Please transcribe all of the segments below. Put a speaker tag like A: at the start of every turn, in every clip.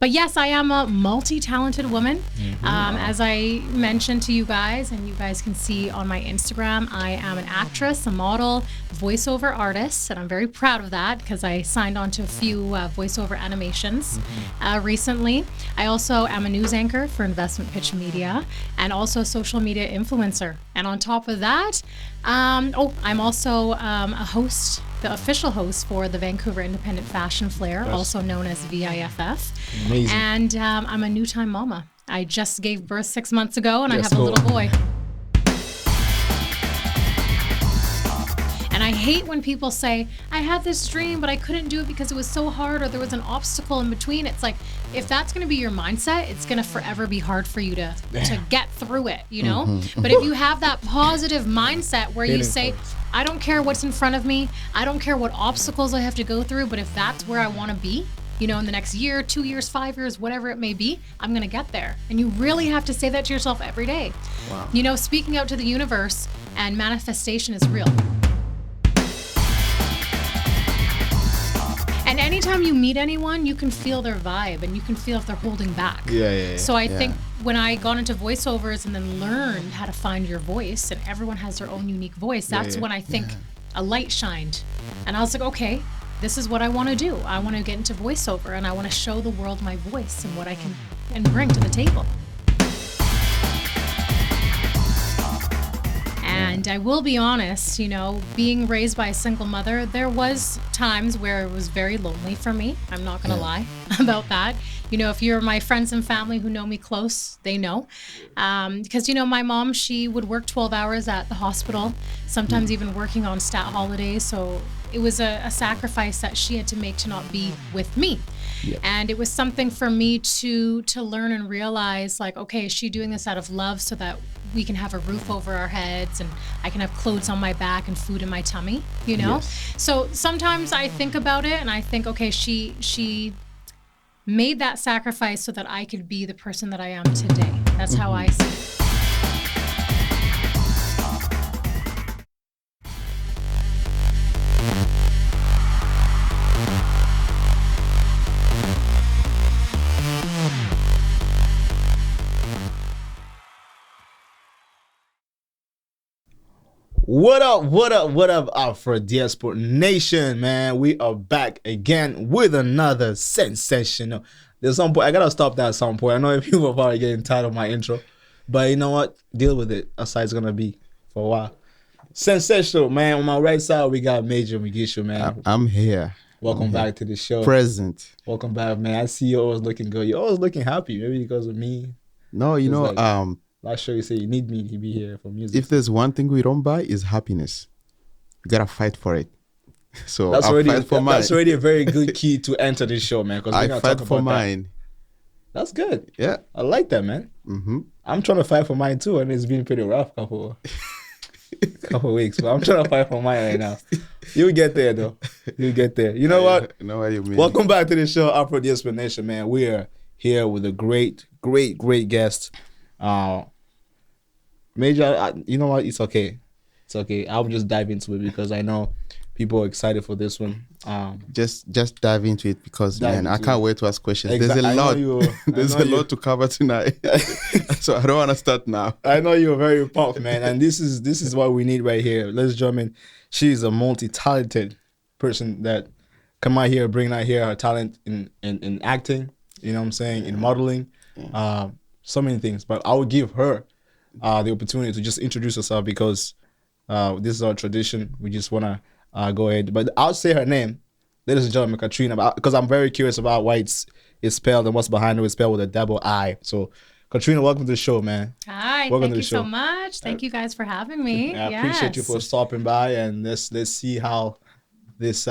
A: But yes, I am a multi-talented woman. As I mentioned to you guys, and you guys can see on my Instagram, I am an actress, a model, voiceover artist, and I'm very proud of that because I signed on to a few voiceover animations recently. I also am a news anchor for Investment Pitch Media and also a social media influencer. And on top of that, I'm also a host, the official host for the Vancouver Independent Fashion Flair, also known as VIFF.
B: Amazing.
A: And I'm a new time mama. I just gave birth 6 months ago, and I have a little boy. And I hate when people say, I had this dream, but I couldn't do it because it was so hard or there was an obstacle in between. It's like, if that's going to be your mindset, it's going to forever be hard for you to get through it, you know? But if you have that positive mindset where you say, I don't care what's in front of me, I don't care what obstacles I have to go through, but if that's where I want to be, you know, in the next year, 2 years, 5 years, whatever it may be, I'm going to get there. And you really have to say that to yourself every day.
B: Wow.
A: You know, speaking out to the universe and manifestation is real. And anytime you meet anyone, you can feel their vibe and you can feel if they're holding back.
B: Yeah.
A: So I think when I got into voiceovers and then learned how to find your voice, and everyone has their own unique voice, that's when I think a light shined. And I was like, okay, this is what I want to do. I want to get into voiceover and I want to show the world my voice and what I can and bring to the table. And I will be honest, you know, being raised by a single mother, there was times where it was very lonely for me. I'm not going to lie about that. You know, if you're my friends and family who know me close, they know. Because, you know, my mom, she would work 12 hours at the hospital, sometimes even working on stat holidays. So it was a sacrifice that she had to make to not be with me. Yep. And it was something for me to learn and realize, like, okay, is she doing this out of love so that we can have a roof over our heads and I can have clothes on my back and food in my tummy, you know? Yes. So sometimes I think about it and I think, okay, she made that sacrifice so that I could be the person that I am today. That's how I see it.
B: What up, Afro Diaspora Nation, man? We are back again with another sensational. There's some point, I gotta stop that at some point. I know people are probably getting tired of my intro, but you know what? Deal with it. That's how it's gonna be for a while. Sensational, man. On my right side, we got Major Mugisho, man.
C: I'm here.
B: Welcome back to the show.
C: Present.
B: Welcome back, man. I see you always looking good. You're always looking happy. Maybe because of me.
C: No, you know,
B: last show you say you need me to be here for music.
C: If there's one thing we don't buy is happiness. You gotta fight for it. So
B: that's
C: that's
B: already a very good key to enter this show, man. Because
C: I fight for mine.
B: That's good.
C: Yeah,
B: I like that, man. I'm trying to fight for mine too, and it's been pretty rough couple weeks. But I'm trying to fight for mine right now. You'll get there, though. You'll get there. You know what?
C: I know what you mean.
B: Welcome back to the show, Afro Diaspora Nation, man. We are here with a great guest. Major, you know what? It's okay. I'll just dive into it because I know people are excited for this one.
C: Just dive into it because man, I can't wait to ask questions. There's a lot. There's a lot to cover tonight. So I don't want to start now.
B: I know you're very pumped, man, and this is what we need right here. Ladies and gentlemen, she's a multi-talented person that come out here, bring out here her talent in acting. You know what I'm saying? In modeling, so many things. But I would give her the opportunity to just introduce herself because this is our tradition. We just want to go ahead. But I'll say her name, ladies and gentlemen, Katriina, because I'm very curious about why it's spelled and what's behind it. It's spelled with a double I. So, Katriina, welcome to the show, man.
A: Hi, thank you so much. Thank you guys for having me.
B: I appreciate you for stopping by, and let's see how this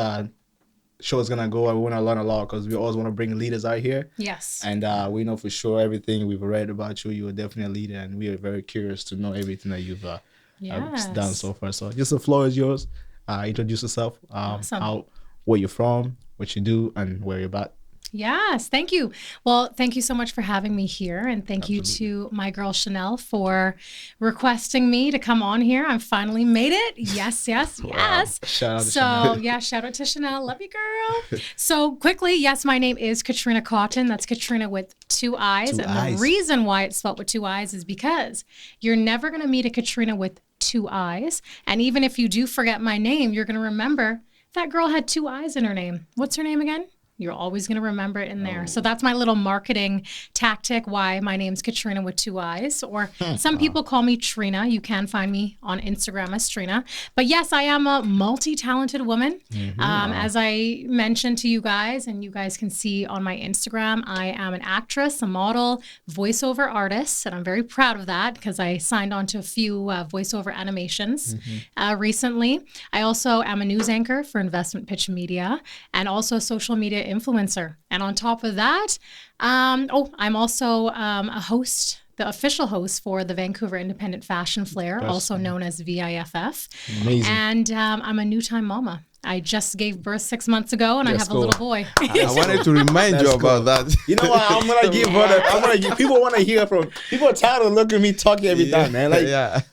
B: show is gonna go. And we want to learn a lot because we always want to bring leaders out here.
A: Yes.
B: And we know for sure everything we've read about you. You are definitely a leader, and we are very curious to know everything that you've done so far. So, just the floor is yours. Introduce yourself.
A: Awesome.
B: Where you're from, what you do, and where you're about.
A: Yes, thank you. Well, thank you so much for having me here. And thank
B: Absolutely.
A: you to my girl Chanel for requesting me to come on here. I finally made it. Yes, yes,
B: Wow.
A: yes.
B: Shout out to
A: So,
B: Chanel.
A: yeah, shout out to Chanel. Love you, girl. So, quickly, yes, my name is Katriina Cotten. That's Katriina with 2 eyes.
B: Two
A: And
B: eyes.
A: the reason why it's spelled with 2 eyes is because you're never going to meet a Katriina with 2 eyes. And even if you do forget my name, you're going to remember that girl had 2 eyes in her name. What's her name again? You're always going to remember it in there. So that's my little marketing tactic, why my name's Katriina with 2 eyes. Or some people call me Trina. You can find me on Instagram as Trina. But yes, I am a multi-talented woman. As I mentioned to you guys, and you guys can see on my Instagram, I am an actress, a model, voiceover artist. And I'm very proud of that because I signed on to a few voiceover animations recently. I also am a news anchor for Investment Pitch Media and also a social media influencer. And on top of that, I'm also a host, the official host for the Vancouver Independent Fashion Flair, also known as VIFF.
B: Amazing.
A: And I'm a new time mama. I just gave birth 6 months ago, and I have a little boy.
C: I wanted to remind you about that.
B: You know what? I'm gonna give her. I'm gonna give. People want to hear from. People are tired of looking at me talking every time, man. Like,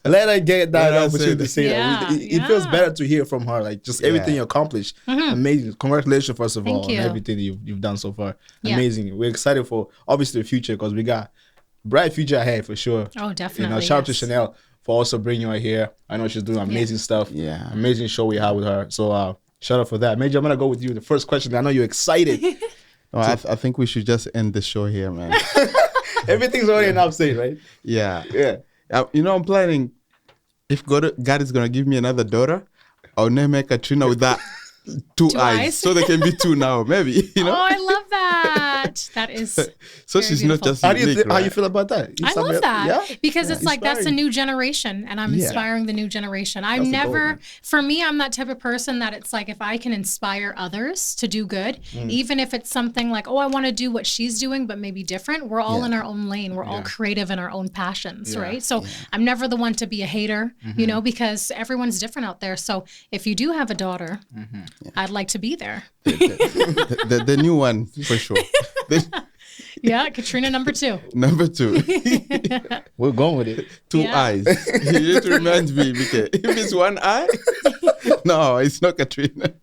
B: let her get that opportunity to say that. It feels better to hear from her. Like, just everything you accomplished. Amazing. Congratulations, first of all, on everything you've done so far. Amazing. We're excited for obviously the future because we got bright future ahead for sure.
A: Oh, definitely.
B: You know, shout out to Chanel for also bringing her here. I know she's doing amazing stuff.
C: Yeah.
B: Amazing show we had with her. So shout out for that. Major, I'm gonna go with you. The first question. I know you're excited.
C: No, I think we should just end the show here, man.
B: Everything's already enough said, right?
C: Yeah.
B: Yeah.
C: You know, I'm planning, if God is going to give me another daughter, I'll name her Katriina with that 2 eyes. So there can be 2 now, maybe. You know?
A: Oh, I love that. That is
C: so she's
A: beautiful.
C: not just
B: How
C: unique,
B: how you feel about that?
A: I love that.
B: Yeah?
A: Because it's like that's a
B: Inspiring.
A: new generation and I'm inspiring the new generation. I'm
B: That's the goal,
A: never,
B: man.
A: for me, I'm that type of person that it's like if I can inspire others to do good, even if it's something like, oh, I want to do what she's doing, but maybe different, we're all in our own lane. We're all creative in our own passions, right? So I'm never the one to be a hater, you know, because everyone's different out there. So if you do have a daughter, I'd like to be there.
C: the new one, for sure.
A: Yeah, Katriina number 2.
C: Number 2.
B: We're going with it.
C: 2
A: Yeah.
C: eyes. You need to remind me, because if it's 1 eye, no, it's not Katriina.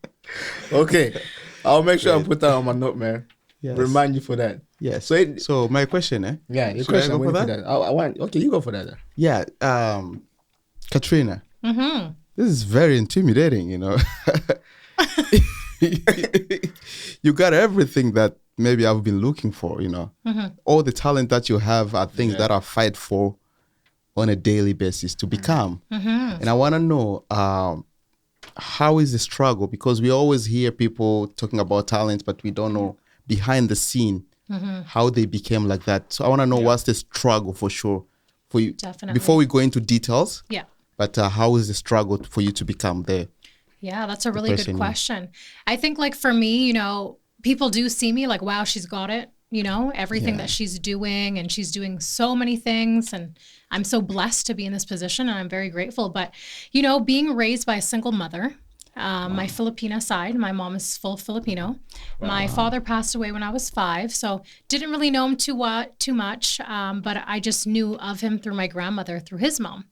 B: Okay. I'll make sure I put that on my note, man.
C: Yes.
B: Remind you for that.
C: Yes.
B: So,
C: So my question,
B: yeah, your
C: Should
B: question.
C: I
B: I'm
C: go for
B: waiting for that. I want. Okay, you go for that. Then.
C: Yeah, Katriina. This is very intimidating, you know. You got everything that maybe I've been looking for, you know. All the talent that you have are things that I fight for on a daily basis to become. And I want to know how is the struggle? Because we always hear people talking about talent, but we don't know behind the scene how they became like that. So I want to know what's the struggle for sure for you.
A: Definitely.
C: Before we go into details,
A: Yeah.
C: but how is the struggle for you to become there?
A: Yeah, that's a really
C: person,
A: good
C: yeah.
A: question. I think like for me, you know, people do see me like, wow, she's got it, you know, everything that she's doing and she's doing so many things. And I'm so blessed to be in this position and I'm very grateful. But, you know, being raised by a single mother, my Filipina side, my mom is full Filipino. My father passed away when I was 5, so didn't really know him too much, but I just knew of him through my grandmother, through his mom.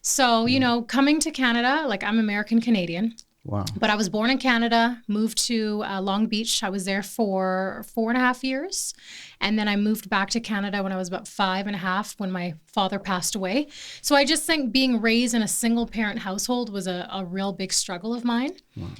A: So, you know, coming to Canada, like I'm American Canadian.
C: Wow.
A: But I was born in Canada, moved to Long Beach. I was there for 4.5 years. And then I moved back to Canada when I was about 5.5 when my father passed away. So I just think being raised in a single parent household was a real big struggle of mine.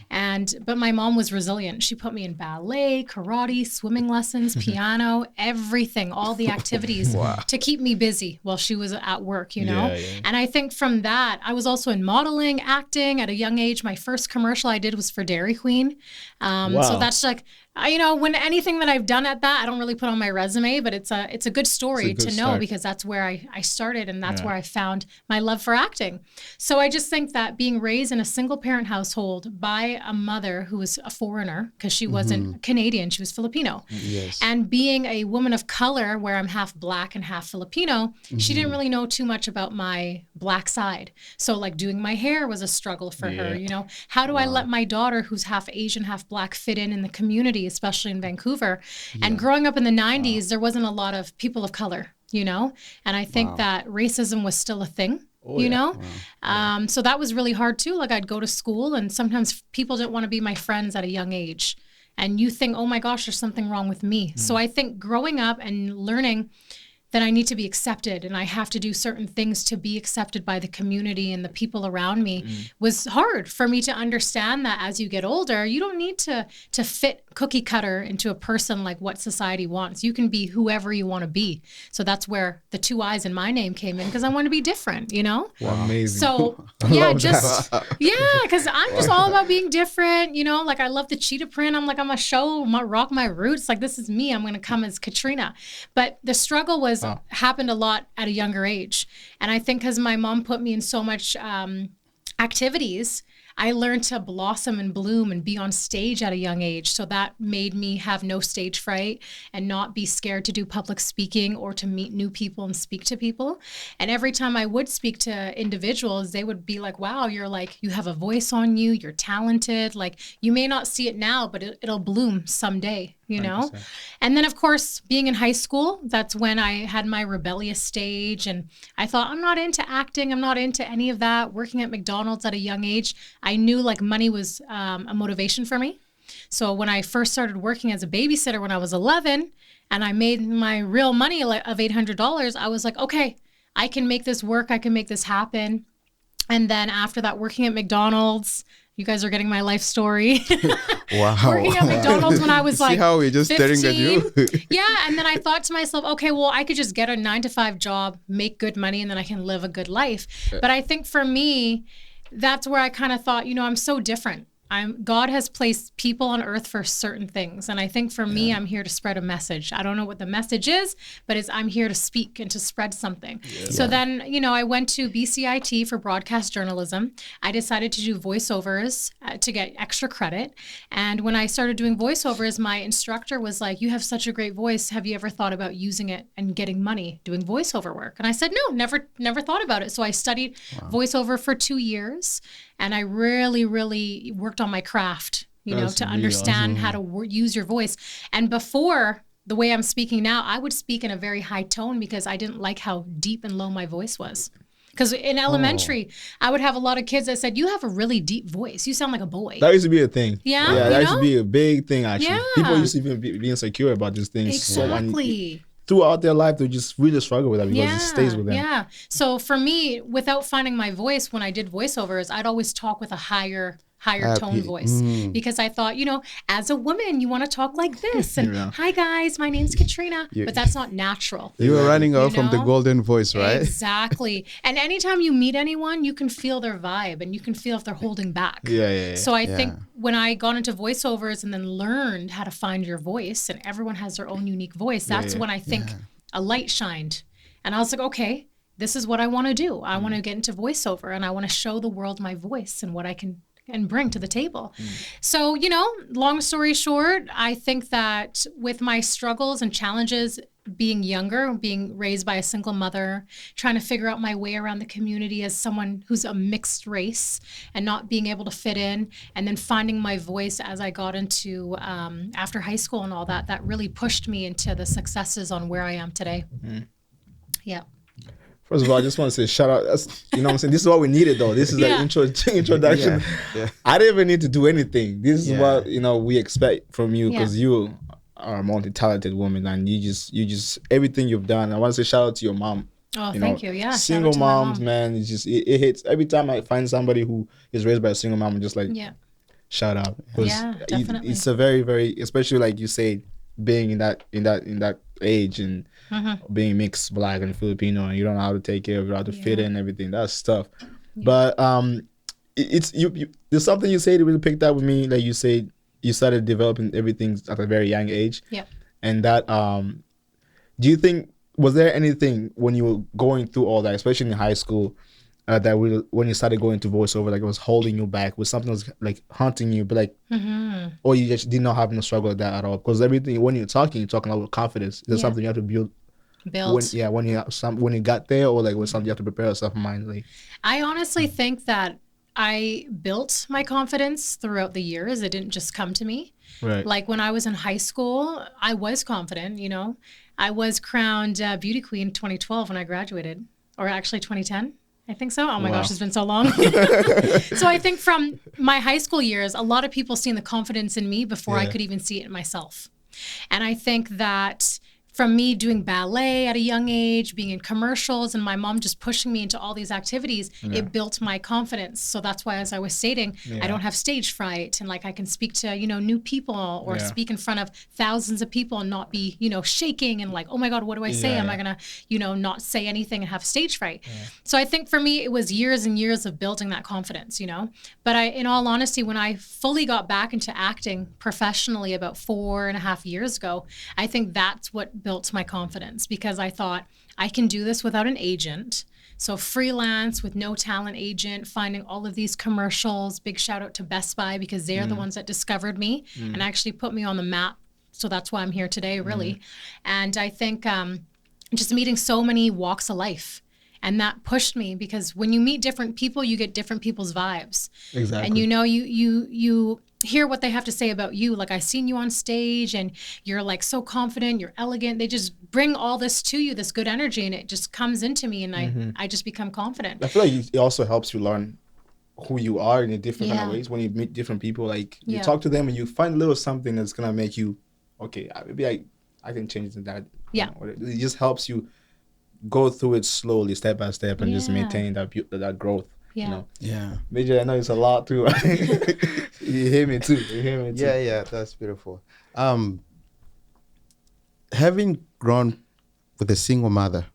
A: But my mom was resilient. She put me in ballet, karate, swimming lessons, piano, everything, all the activities to keep me busy while she was at work, you know? And I think from that, I was also in modeling, acting at a young age. My first commercial I did was for Dairy Queen. So that's like, you know, when anything that I've done at that, I don't really put on my resume, but it's a good story to know because that's where I started and that's where I found my love for acting. So I just think that being raised in a single parent household by a mother who was a foreigner, because she wasn't Canadian, she was Filipino.
C: Yes.
A: And being a woman of color where I'm half black and half Filipino, she didn't really know too much about my black side. So like doing my hair was a struggle for her, you know. How do I let my daughter who's half Asian, half black fit in the community city, especially in Vancouver. And growing up in the 90s, there wasn't a lot of people of color, and I think that racism was still a thing. So that was really hard too. Like I'd go to school and sometimes people didn't want to be my friends at a young age. And you think, oh my gosh, there's something wrong with me. So I think growing up and learning that I need to be accepted and I have to do certain things to be accepted by the community and the people around me was hard for me to understand that as you get older, you don't need to fit cookie cutter into a person like what society wants. You can be whoever you want to be. So that's where the 2 I's in my name came in because I want to be different,
B: Wow. Amazing.
A: So because I'm just all about being different, like I love the cheetah print. I'm like, I'm gonna rock my roots. Like this is me. I'm going to come as Katriina. But the struggle happened a lot at a younger age. And I think because my mom put me in so much activities, I learned to blossom and bloom and be on stage at a young age. So that made me have no stage fright and not be scared to do public speaking or to meet new people and speak to people. And every time I would speak to individuals, they would be like, wow, you have a voice on you, you're talented. Like you may not see it now, but it'll bloom someday. 100%. And then of course, being in high school, that's when I had my rebellious stage and I thought, I'm not into acting. I'm not into any of that. Working at McDonald's at a young age, I knew like money was a motivation for me. So when I first started working as a babysitter when I was 11 and I made my real money of $800, I was like, okay, I can make this work. I can make this happen. And then after that, working at McDonald's, you guys are getting my life story.
C: Wow.
A: Working at McDonald's when I was like,
C: see how we're just
A: 15.
C: staring at you?
A: Yeah. And then I thought to myself, okay, well, I could just get a 9-to-5 job, make good money, and then I can live a good life. But I think for me, that's where I kind of thought, I'm so different. God has placed people on earth for certain things. And I think for me, I'm here to spread a message. I don't know what the message is, but I'm here to speak and to spread something. Yeah. So then, I went to BCIT for broadcast journalism. I decided to do voiceovers to get extra credit. And when I started doing voiceovers, my instructor was like, you have such a great voice. Have you ever thought about using it and getting money doing voiceover work? And I said, no, never thought about it. So I studied voiceover for 2 years. And I really, really worked on my craft, to understand how to use your voice. And before, the way I'm speaking now, I would speak in a very high tone because I didn't like how deep and low my voice was. Because in elementary, I would have a lot of kids that said, you have a really deep voice. You sound like a boy.
B: That used to be a thing.
A: Yeah?
B: That used to be a big thing, actually.
A: Yeah.
B: People used to be insecure about these things.
A: Exactly.
B: Throughout their life, they just really struggle with that because it stays with them.
A: Yeah. So for me, without finding my voice, when I did voiceovers, I'd always talk with a higher tone voice because I thought, as a woman, you want to talk like this. And hi guys, my name's Katriina, but that's not natural.
C: You were running off from the golden voice, right?
A: Exactly. And anytime you meet anyone, you can feel their vibe and you can feel if they're holding back.
B: Yeah.
A: So I think when I got into voiceovers and then learned how to find your voice, and everyone has their own unique voice, that's when I think a light shined. And I was like, okay, this is what I want to do. I want to get into voiceover and I want to show the world my voice and what I can and bring to the table. So, long story short, I think that with my struggles and challenges, being younger, being raised by a single mother, trying to figure out my way around the community as someone who's a mixed race and not being able to fit in, and then finding my voice as I got into after high school and all that, that really pushed me into the successes on where I am today. Yeah.
B: First of all, I just want to say shout out. You know what I'm saying? This is what we needed, though. This is the introduction. Yeah. I didn't even need to do anything. This is what we expect from you because you are a multi-talented woman and you just everything you've done. I want to say shout out to your mom.
A: Oh, thank you. Yeah.
B: Single moms, man. It's just it hits every time I find somebody who is raised by a single mom. I'm just like, shout out.
A: Yeah, definitely.
B: It's a very, very, especially like you said, being in that age and being mixed Black and Filipino, and you don't know how to take care of it, how to fit in and everything. That's tough. But it's you. There's something you say that really picked up with me. Like you said, you started developing everything at a very young age.
A: Yep.
B: And that do you think, was there anything when you were going through all that, especially in high school, when you started going to voiceover, like it was holding you back, was something that was like haunting you, but like, or you just did not have no struggle with that at all? Because everything, when you're talking about with confidence. Is that something you have to build? When you got there, or like was something you have to prepare yourself mindfully?
A: I honestly think that I built my confidence throughout the years. It didn't just come to me.
B: Right.
A: Like when I was in high school, I was confident, you know. I was crowned Beauty Queen 2012 when I graduated, or actually 2010. I think so. Oh my
B: Wow.
A: gosh, it's been so long. So I think from my high school years, a lot of people seen the confidence in me before I could even see it in myself. And I think that from me doing ballet at a young age, being in commercials, and my mom just pushing me into all these activities, it built my confidence. So that's why, as I was stating, I don't have stage fright, and like I can speak to, you know, new people or speak in front of thousands of people and not be, you know, shaking and like, oh my God, what do I say? Am I gonna, you know, not say anything and have stage fright? So I think for me, it was years and years of building that confidence, you know. But in all honesty, when I fully got back into acting professionally about 4.5 years ago, I think that's what built my confidence, because I thought I can do this without an agent. So freelance with no talent agent, finding all of these commercials. Big shout out to Best Buy, because they're the ones that discovered me and actually put me on the map. So that's why I'm here today, really. And I think just meeting so many walks of life. And that pushed me, because when you meet different people, you get different people's vibes.
B: Exactly.
A: And you know, you hear what they have to say about you. Like, I seen you on stage and you're like so confident, you're elegant. They just bring all this to you, this good energy, and it just comes into me, and I just become confident.
B: I feel like it also helps you learn who you are in a different kind of ways when you meet different people. Like you talk to them and you find a little something that's gonna make you, okay, maybe I can change that.
A: Yeah.
B: You know, it just helps you go through it slowly, step by step, and just maintain that growth.
A: Yeah.
B: You know?
C: Yeah.
B: Major, I know it's a lot too. You hear me too.
C: Yeah, that's beautiful. Having grown with a single mother,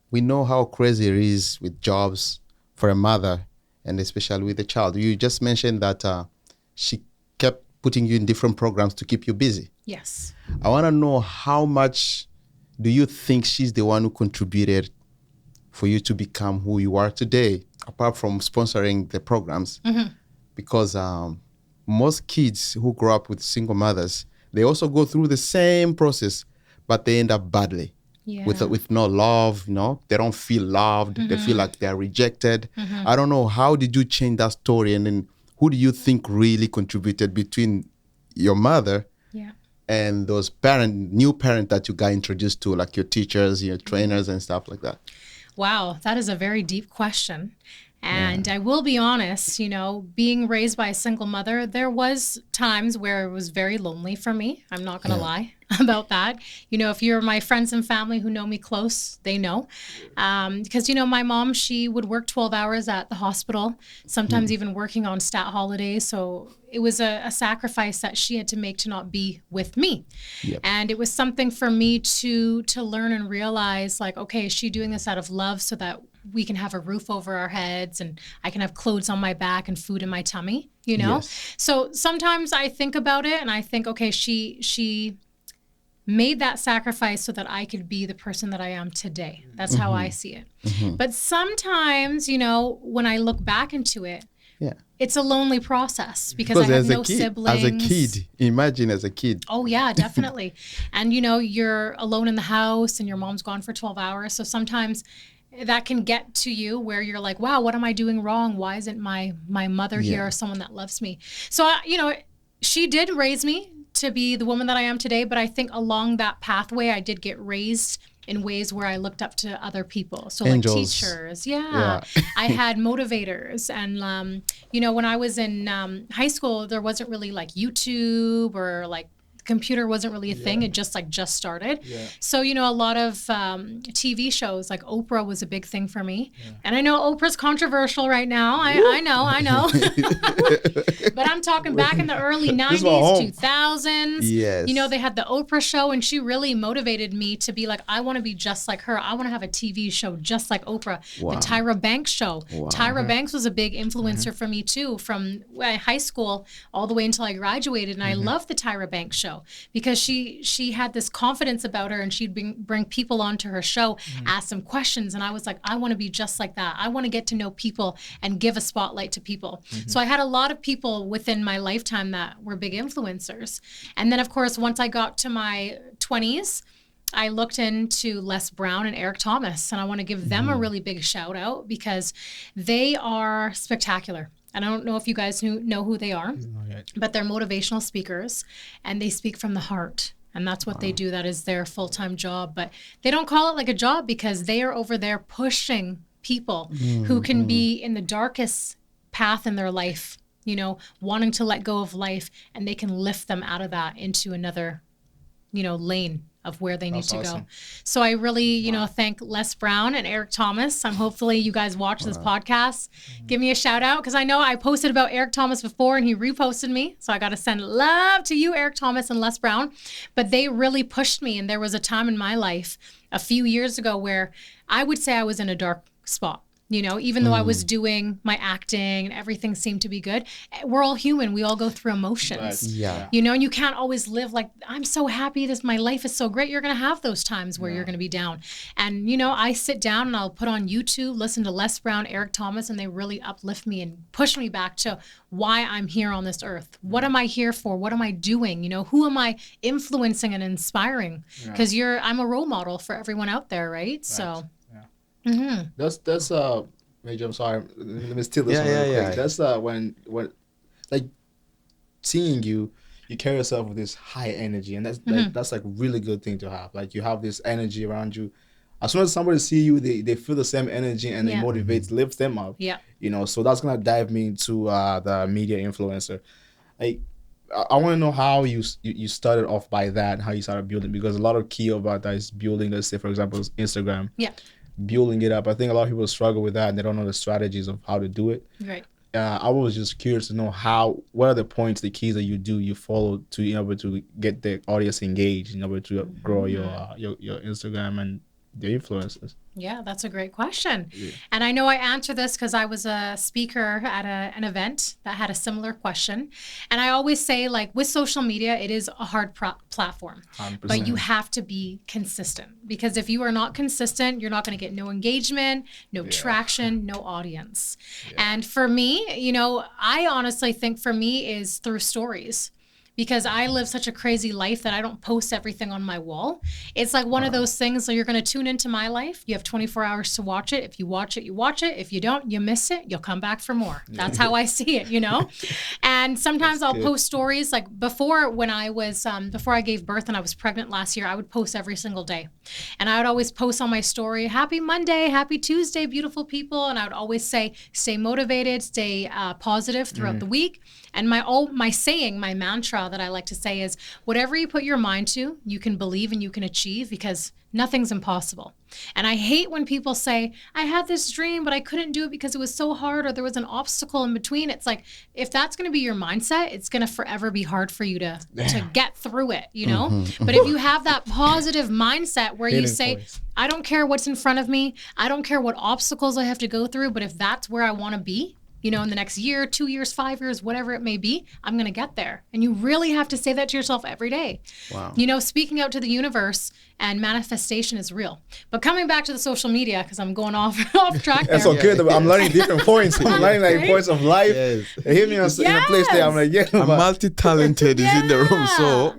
C: we know how crazy it is with jobs for a mother, and especially with a child. You just mentioned that she kept putting you in different programs to keep you busy.
A: Yes.
C: I want to know, how much do you think she's the one who contributed for you to become who you are today, apart from sponsoring the programs? Because most kids who grow up with single mothers, they also go through the same process, but they end up badly. With no love, you know, they don't feel loved. They feel like they're rejected. I don't know, how did you change that story? And then who do you think really contributed between your mother and those new parents that you got introduced to, like your teachers, your trainers and stuff like that?
A: Wow, that is a very deep question. And I will be honest, you know, being raised by a single mother, there was times where it was very lonely for me. I'm not going to lie about that. You know, if you're my friends and family who know me close, they know. Because, you know, my mom, she would work 12 hours at the hospital, sometimes even working on stat holidays. So it was a sacrifice that she had to make to not be with me. And it was something for me to learn and realize, like, okay, is she doing this out of love so that we can have a roof over our heads and I can have clothes on my back and food in my tummy, you know? So sometimes I think about it and I think, okay, she made that sacrifice so that I could be the person that I am today. That's how I see it. But sometimes, you know, when I look back into it, it's a lonely process because I have no siblings.
C: As a kid, imagine as a kid.
A: Oh, yeah, definitely. And, you know, you're alone in the house and your mom's gone for 12 hours. So sometimes that can get to you where you're like, wow, what am I doing wrong? Why isn't my mother here or someone that loves me? So, you know, she did raise me to be the woman that I am today. But I think along that pathway, I did get raised in ways where I looked up to other people. So Angels. Like teachers. I had motivators. And, you know, when I was in high school, there wasn't really like YouTube or like computer wasn't really a thing. It just started. So, you know, a lot of TV shows like Oprah was a big thing for me. And I know Oprah's controversial right now. I know. But I'm talking back in the early 90s, 2000s.
C: Yes.
A: You know, they had the Oprah show and she really motivated me to be like, I want to be just like her. I want to have a TV show just like Oprah. The Tyra Banks show. Tyra Banks was a big influencer for me too, from high school all the way until I graduated. And I loved the Tyra Banks show because she had this confidence about her and she'd bring people onto her show, ask them questions. And I was like, I want to be just like that. I want to get to know people and give a spotlight to people. So I had a lot of people within my lifetime that were big influencers. And then, of course, once I got to my 20s, I looked into Les Brown and Eric Thomas, and I want to give them a really big shout out because they are spectacular. And I don't know if you guys know who they are, but they're motivational speakers, and they speak from the heart. And that's what they do. That is their full-time job. But they don't call it like a job because they are over there pushing people who can be in the darkest path in their life, you know, wanting to let go of life, and they can lift them out of that into another, you know, lane of where they need to go. So I really, you know, thank Les Brown and Eric Thomas. Hopefully you guys watch this podcast. Give me a shout out, because I know I posted about Eric Thomas before and he reposted me. So I got to send love to you, Eric Thomas and Les Brown. But they really pushed me. And there was a time in my life a few years ago where I would say I was in a dark spot. You know, even though I was doing my acting and everything seemed to be good, we're all human. We all go through emotions.
B: Right.
C: Yeah.
A: You know, and you can't always live like, I'm so happy, my life is so great. You're going to have those times where you're going to be down. And, you know, I sit down and I'll put on YouTube, listen to Les Brown, Eric Thomas, and they really uplift me and push me back to why I'm here on this earth. What am I here for? What am I doing? You know, who am I influencing and inspiring? Because I'm a role model for everyone out there, right? So.
B: That's Major, I'm sorry. Let me steal this one real quick. That's when like seeing you carry yourself with this high energy, and that's like a really good thing to have. Like you have this energy around you. As soon as somebody see you, they feel the same energy and it motivates, lifts them up. Yeah. You know, so that's gonna dive me into the media influencer. Like I want to know how you started off by that and how you started building, because a lot of key about that is building, let's say for example Instagram. Yeah. Building it up. I think a lot of people struggle with that and they don't know the strategies of how to do it. Right. I was just curious to know what are the points, the keys that you follow to be able to get the audience engaged in order to grow your Instagram and the influencers.
A: Yeah, that's a great question. Yeah. And I know I answer this because I was a speaker at an event that had a similar question. And I always say, like, with social media, it is a hard platform. 100%. But you have to be consistent. Because if you are not consistent, you're not going to get no engagement, no traction, no audience. Yeah. And for me, you know, I honestly think for me is through stories. Because I live such a crazy life that I don't post everything on my wall. It's like one of those things that you're going to tune into my life. You have 24 hours to watch it. If you watch it, you watch it. If you don't, you miss it. You'll come back for more. That's how I see it, you know? And sometimes I'll post stories. Like before, when I was, before I gave birth and I was pregnant last year, I would post every single day. And I would always post on my story, happy Monday, happy Tuesday, beautiful people. And I would always say, stay motivated, stay positive throughout the week. And my saying, my mantra that I like to say is, whatever you put your mind to, you can believe and you can achieve, because nothing's impossible. And I hate when people say, I had this dream, but I couldn't do it because it was so hard or there was an obstacle in between. It's like, if that's going to be your mindset, it's going to forever be hard for you to get through it, you know? But if you have that positive mindset where you say, I don't care what's in front of me, I don't care what obstacles I have to go through, but if that's where I want to be, you know, in the next year, 2 years, 5 years, whatever it may be, I'm going to get there. And you really have to say that to yourself every day. Wow. You know, speaking out to the universe and manifestation is real. But coming back to the social media, because I'm going off track there.
B: That's okay. I'm learning different points. I'm learning like points of life. Yes. Hit me in a place there. I'm like,
C: I'm multi-talented is in the room, so.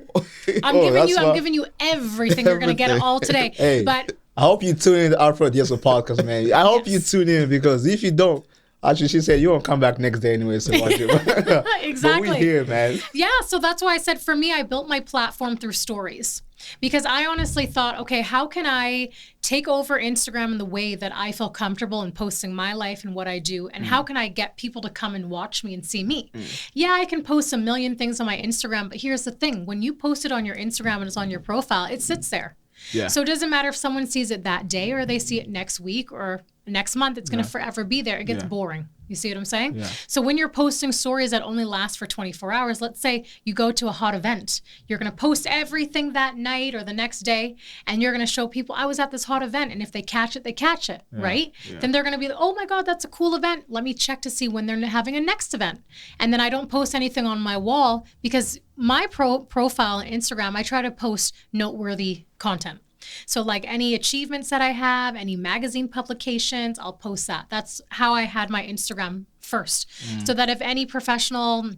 A: I'm giving you everything. You're going to get it all today.
B: Hey, but I hope you tune in to our podcast, man. I hope you tune in, because if you don't, actually, she said you won't come back next day anyway, so watch it.
A: Exactly.
B: But we here, man.
A: Yeah, so that's why I said for me, I built my platform through stories. Because I honestly thought, okay, how can I take over Instagram in the way that I feel comfortable in posting my life and what I do? And how can I get people to come and watch me and see me? Yeah, I can post a million things on my Instagram, but here's the thing. When you post it on your Instagram and it's on your profile, it sits there. Yeah. So it doesn't matter if someone sees it that day or they see it next week or next month, it's going to forever be there. It gets boring. You see what I'm saying? Yeah. So when you're posting stories that only last for 24 hours, let's say you go to a hot event, you're going to post everything that night or the next day, and you're going to show people, I was at this hot event, and if they catch it, they catch it, right? Yeah. Then they're going to be like, oh my God, that's a cool event. Let me check to see when they're having a next event. And then I don't post anything on my wall, because my profile on Instagram, I try to post noteworthy content. So like any achievements that I have, any magazine publications, I'll post that. That's how I had my Instagram first. So that if any professional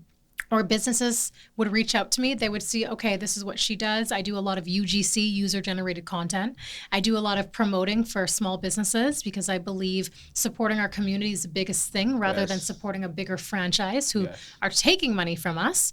A: or businesses would reach out to me, they would see, okay, this is what she does. I do a lot of UGC, user generated content. I do a lot of promoting for small businesses because I believe supporting our community is the biggest thing rather than supporting a bigger franchise who are taking money from us.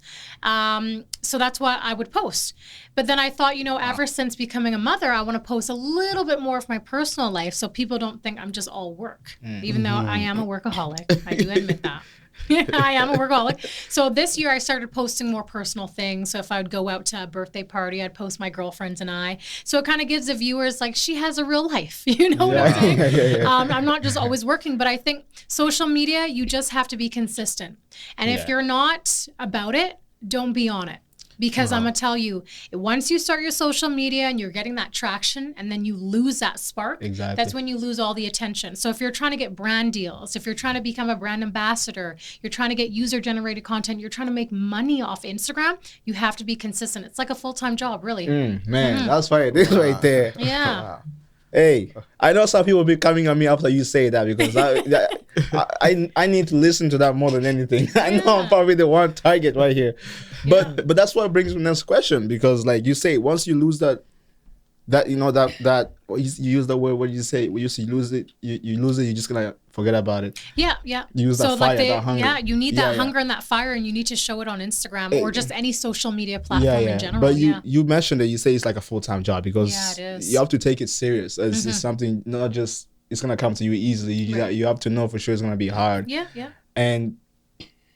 A: So that's why I would post. But then I thought, ever since becoming a mother, I want to post a little bit more of my personal life so people don't think I'm just all work, even though I am a workaholic. I do admit that. I am a workaholic. So this year I started posting more personal things. So if I would go out to a birthday party, I'd post my girlfriends and I. So it kind of gives the viewers like she has a real life. You know what I'm saying? I'm not just always working, but I think social media, you just have to be consistent. And if you're not about it, don't be on it. Because I'm going to tell you, once you start your social media and you're getting that traction and then you lose that spark, that's when you lose all the attention. So if you're trying to get brand deals, if you're trying to become a brand ambassador, you're trying to get user-generated content, you're trying to make money off Instagram, you have to be consistent. It's like a full-time job, really.
B: That's right. This right there.
A: Yeah.
B: Hey, I know some people will be coming on me after you say that because I need to listen to that more than anything. I know I'm probably the one target right here. But that's what brings me to the next question, because like you say, once you lose that you use the word, what did you say? You lose it, you lose it, you're just gonna forget about it.
A: Yeah.
B: You use that fire, that hunger.
A: Yeah, you need that hunger and that fire, and you need to show it on Instagram or just any social media platform in general.
B: But you mentioned it, you say it's like a full-time job because
A: it is.
B: You have to take it serious. It's something not just it's gonna come to you easily. You have to know for sure it's gonna be hard.
A: Yeah.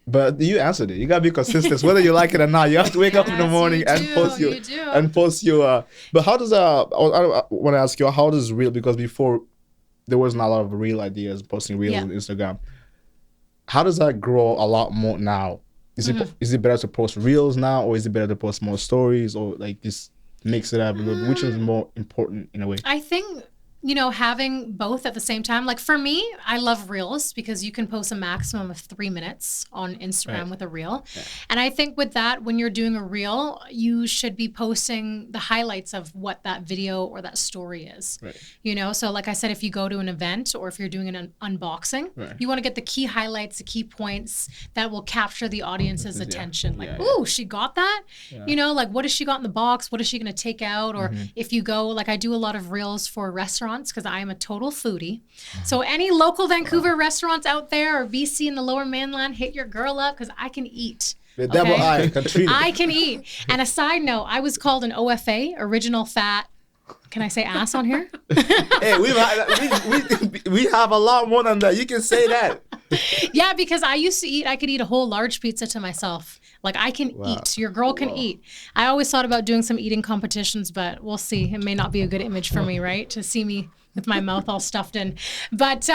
B: But you answered it. You gotta be consistent, whether you like it or not. You have to wake up in the morning and post your. But how does I want to ask you, how does reel? Because before there wasn't a lot of real ideas, posting reels on Instagram. How does that grow a lot more now? Is it better to post reels now, or is it better to post more stories, or like just mix it up a little bit? Which is more important in a way?
A: I think having both at the same time. Like for me, I love reels because you can post a maximum of 3 minutes on Instagram with a reel. Yeah. And I think with that, when you're doing a reel, you should be posting the highlights of what that video or that story is. Right. So like I said, if you go to an event or if you're doing an unboxing, you want to get the key highlights, the key points that will capture the audience's attention. Like, ooh, she got that? Yeah. Like what has she got in the box? What is she going to take out? Or if you go, like I do a lot of reels for restaurants, because I am a total foodie. So any local Vancouver restaurants out there or BC in the Lower Mainland, hit your girl up because I can eat.
B: The devil eye, Katriina.
A: I can eat. And a side note, I was called an OFA, original fat. Can I say ass on here?
B: Hey, we have a lot more than that. You can say that.
A: Yeah, because I could eat a whole large pizza to myself. Like I can eat. Your girl can eat. I always thought about doing some eating competitions, but we'll see. It may not be a good image for me, right? To see me with my mouth all stuffed in. But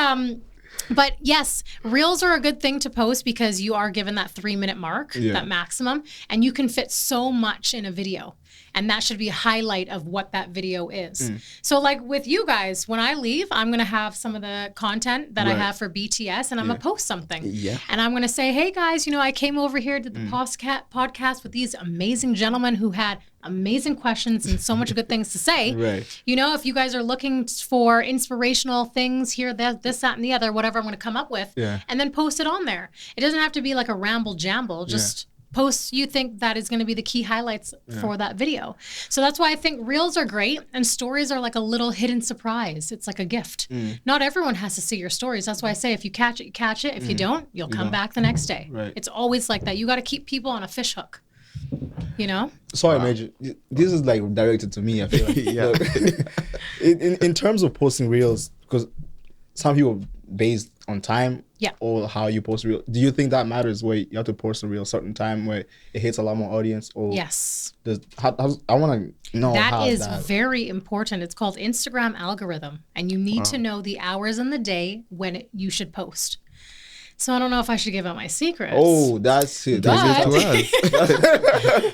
A: yes, reels are a good thing to post because you are given that 3-minute mark, that maximum, and you can fit so much in a video. And that should be a highlight of what that video is. So like with you guys, when I leave, I'm going to have some of the content that I have for BTS and I'm going to post something. Yeah. And I'm going to say, hey guys, I came over here to the podcast with these amazing gentlemen who had amazing questions and so much good things to say. Right. If you guys are looking for inspirational things here, this, that, and the other, whatever I'm going to come up with, and then post it on there. It doesn't have to be like a ramble jamble, just posts you think that is going to be the key highlights for that video. So that's why I think reels are great and stories are like a little hidden surprise. It's like a gift. Not everyone has to see your stories. That's why I say if you catch it, you catch it. If you don't, you'll come back the next day. Right. It's always like that. You got to keep people on a fish hook.
B: Sorry, Major. This is like directed to me, I feel like. in terms of posting reels, because some people based on time or how you post reel. Do you think that matters where you have to post a reel certain time where it hits a lot more audience? Or
A: yes.
B: I want to know
A: that is very important. It's called Instagram algorithm, and you need to know the hours in the day when you should post. So I don't know if I should give out my secrets.
B: Oh, that's it. That's it to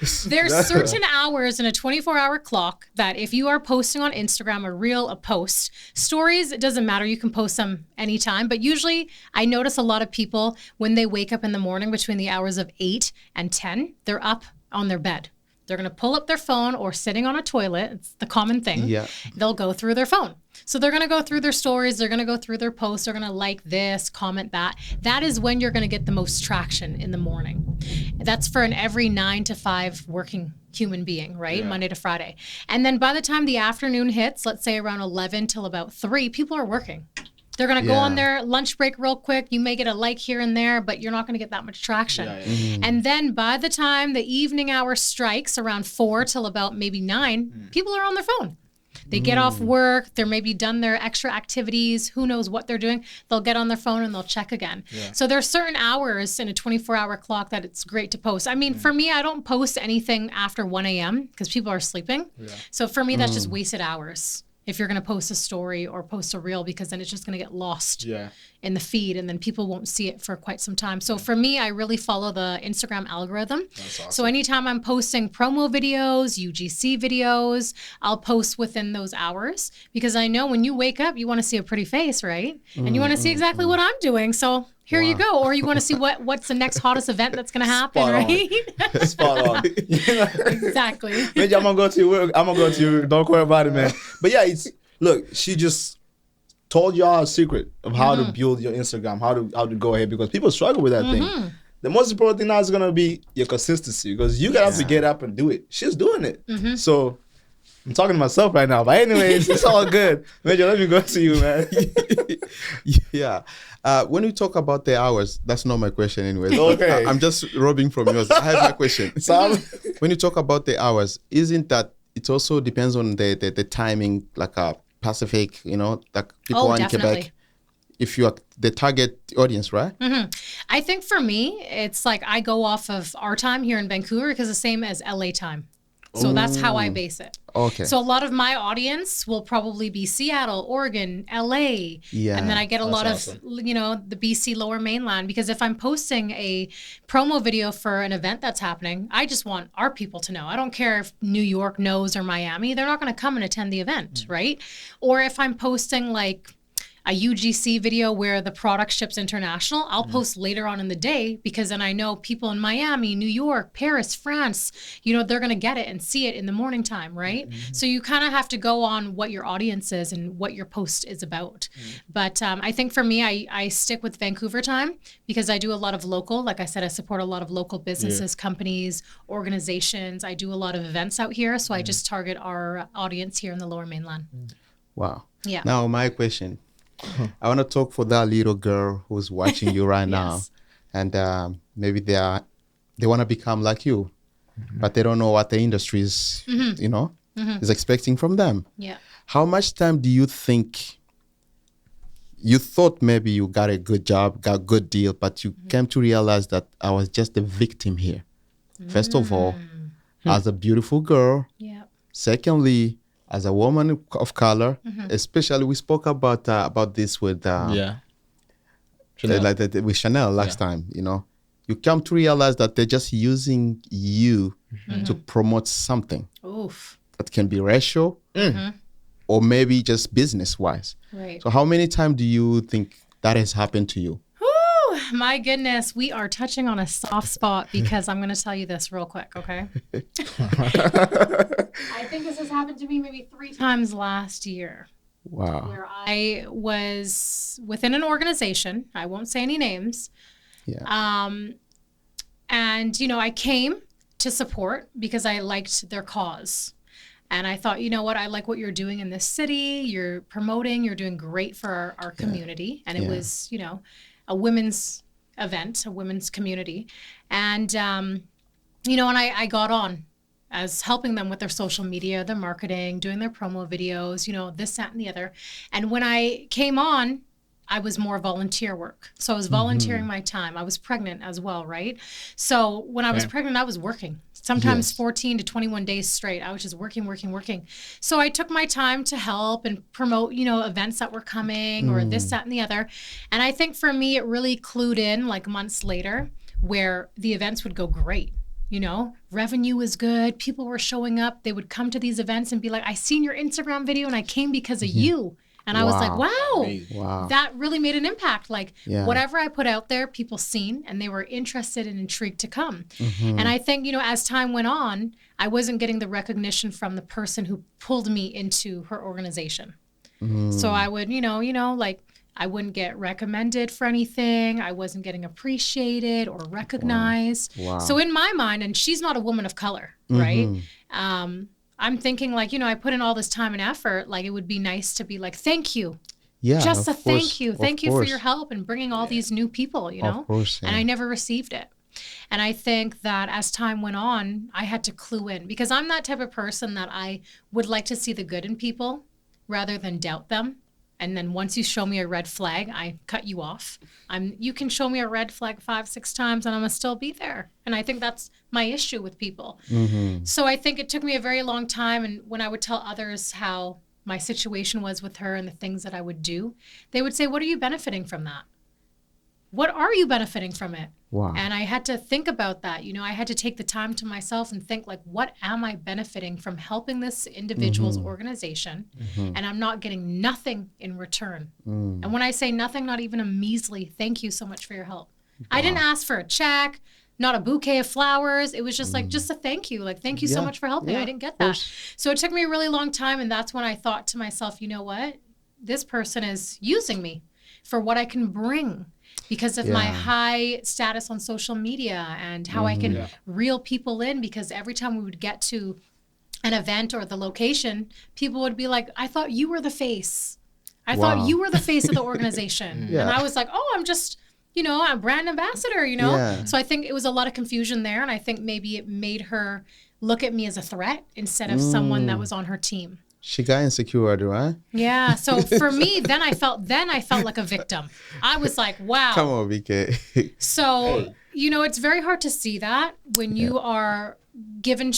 A: us. There's certain hours in a 24-hour clock that if you are posting on Instagram, a reel, a post, stories, it doesn't matter. You can post them anytime. But usually I notice a lot of people when they wake up in the morning between the hours of 8 and 10, they're up on their bed. They're going to pull up their phone or sitting on a toilet. It's the common thing.
C: Yeah.
A: They'll go through their phone. So they're going to go through their stories. They're going to go through their posts. They're going to like this, comment that. That is when you're going to get the most traction in the morning. That's for an every 9 to 5 working human being, right?
B: Yeah.
A: Monday to Friday. And then by the time the afternoon hits, let's say around 11 till about 3, people are working. They're going to go on their lunch break real quick. You may get a like here and there, but you're not going to get that much traction. And then by the time the evening hour strikes around 4 till about maybe 9, people are on their phone. They get off work. They're maybe done their extra activities. Who knows what they're doing? They'll get on their phone and they'll check again. Yeah. So there's certain hours in a 24-hour clock that it's great to post. I mean, for me, I don't post anything after 1 a.m. because people are sleeping. Yeah. So for me, that's just wasted hours. If you're going to post a story or post a reel, because then it's just going to get lost in the feed and then people won't see it for quite some time. So for me, I really follow the Instagram algorithm. That's awesome. So anytime I'm posting promo videos, UGC videos, I'll post within those hours because I know when you wake up, you want to see a pretty face, right? And you want to see exactly what I'm doing. So here you go. Or you want to see what's the next hottest event that's going to happen, right?
B: Spot on.
A: Exactly.
B: Maybe I'm gonna go to you. Don't worry about it, man. But yeah, look. She just told y'all a secret of how to build your Instagram, how to go ahead because people struggle with that thing. The most important thing now is gonna be your consistency because you gotta have to get up and do it. She's doing it. So I'm talking to myself right now, but anyways, it's all good. Major, let me go to you, man.
C: Yeah. When we talk about the hours, that's not my question anyways.
B: Okay.
C: I'm just robbing from yours. I have my question. When you talk about the hours, isn't that it also depends on the timing, like a Pacific, like people are in Quebec. If you are the target audience, right?
A: I think for me, it's like I go off of our time here in Vancouver because the same as LA time. So that's how I base it.
C: Okay.
A: So a lot of my audience will probably be Seattle, Oregon, LA. Yeah. And then I get a lot of, the BC Lower Mainland because if I'm posting a promo video for an event that's happening, I just want our people to know. I don't care if New York knows or Miami. They're not going to come and attend the event, right? Or if I'm posting like a UGC video where the product ships international, I'll post later on in the day because then I know people in Miami, New York, Paris, France, they're going to get it and see it in the morning time, right? So you kind of have to go on what your audience is and what your post is about. But I think for me, I stick with Vancouver time because I do a lot of local. Like I said, I support a lot of local businesses, companies, organizations. I do a lot of events out here. So I just target our audience here in the Lower Mainland.
C: Wow.
A: Yeah.
C: Now, my question. I want to talk for that little girl who's watching you right now, and maybe they want to become like you, but they don't know what the industry is, is expecting from them.
A: Yeah.
C: How much time do you think you thought maybe you got a good job, got a good deal, but you came to realize that I was just a victim here? First of all, as a beautiful girl.
A: Yeah.
C: Secondly, as a woman of color, especially we spoke about this with Chanel. With Chanel last time. You come to realize that they're just using you to promote something that can be racial or maybe just business wise.
A: Right.
C: So how many times do you think that has happened to you?
A: My goodness, we are touching on a soft spot because I'm going to tell you this real quick, okay? I think this has happened to me maybe 3 times last year.
C: Wow.
A: Where I was within an organization. I won't say any names.
C: Yeah.
A: And, I came to support because I liked their cause. And I thought, I like what you're doing in this city. You're promoting. You're doing great for our community. And it was, a women's event, a women's community. And, and I got on as helping them with their social media, their marketing, doing their promo videos, this, that, and the other. And when I came on, I was more volunteer work. So I was volunteering my time. I was pregnant as well, right? So when I was pregnant, I was working. Sometimes 14 to 21 days straight. I was just working. So I took my time to help and promote, events that were coming or this, that, and the other. And I think for me, it really clued in like months later where the events would go great. Revenue was good. People were showing up. They would come to these events and be like, I seen your Instagram video and I came because of you. And I was like,
C: Wow.
A: wow,
B: Amazing.
C: Wow.
A: that really made an impact. Like
C: Yeah.
A: whatever I put out there, people seen and they were interested and intrigued to come.
C: Mm-hmm.
A: And I think, as time went on, I wasn't getting the recognition from the person who pulled me into her organization. So I would, like I wouldn't get recommended for anything. I wasn't getting appreciated or recognized.
C: Wow.
A: So in my mind, and she's not a woman of color, right? I'm thinking like, I put in all this time and effort, like it would be nice to be like, thank you.
C: Yeah.
A: Just a
C: of
A: thank
C: course,
A: you.
C: of
A: Thank you for
C: course.
A: your help and bringing all these new people,
C: Of course.
A: And I never received it. And I think that as time went on, I had to clue in because I'm that type of person that I would like to see the good in people rather than doubt them. And then once you show me a red flag, I cut you off. You can show me a red flag 5-6 times and I'm gonna still be there. And I think that's my issue with people. So I think it took me a very long time. And when I would tell others how my situation was with her and the things that I would do, they would say, what are you benefiting from that? What are you benefiting from it?
C: Wow.
A: And I had to think about that. I had to take the time to myself and think like, what am I benefiting from helping this individual's organization? And I'm not getting nothing in return. And when I say nothing, not even a measly, thank you so much for your help. I didn't ask for a check, not a bouquet of flowers. It was just like, just a thank you. Like, thank you so
C: Yeah.
A: much for helping.
C: Yeah,
A: I didn't get
C: of
A: that.
C: course.
A: So it took me a really long time. And that's when I thought to myself, you know what? This person is using me for what I can bring because of my
C: Yeah.
A: high status on social media and how I can reel people in, because every time we would get to an event or the location, people would be like, I thought you were the face. I
C: Wow.
A: thought you were the face of the organization.
C: Yeah.
A: And I was like, oh, I'm just, a brand ambassador,
C: Yeah.
A: So I think it was a lot of confusion there. And I think maybe it made her look at me as a threat instead of someone that was on her team.
C: She got insecure, right?
A: Yeah. So for me, then I felt like a victim. I was like, wow.
C: Come on, BK.
A: So, it's very hard to see that when you are given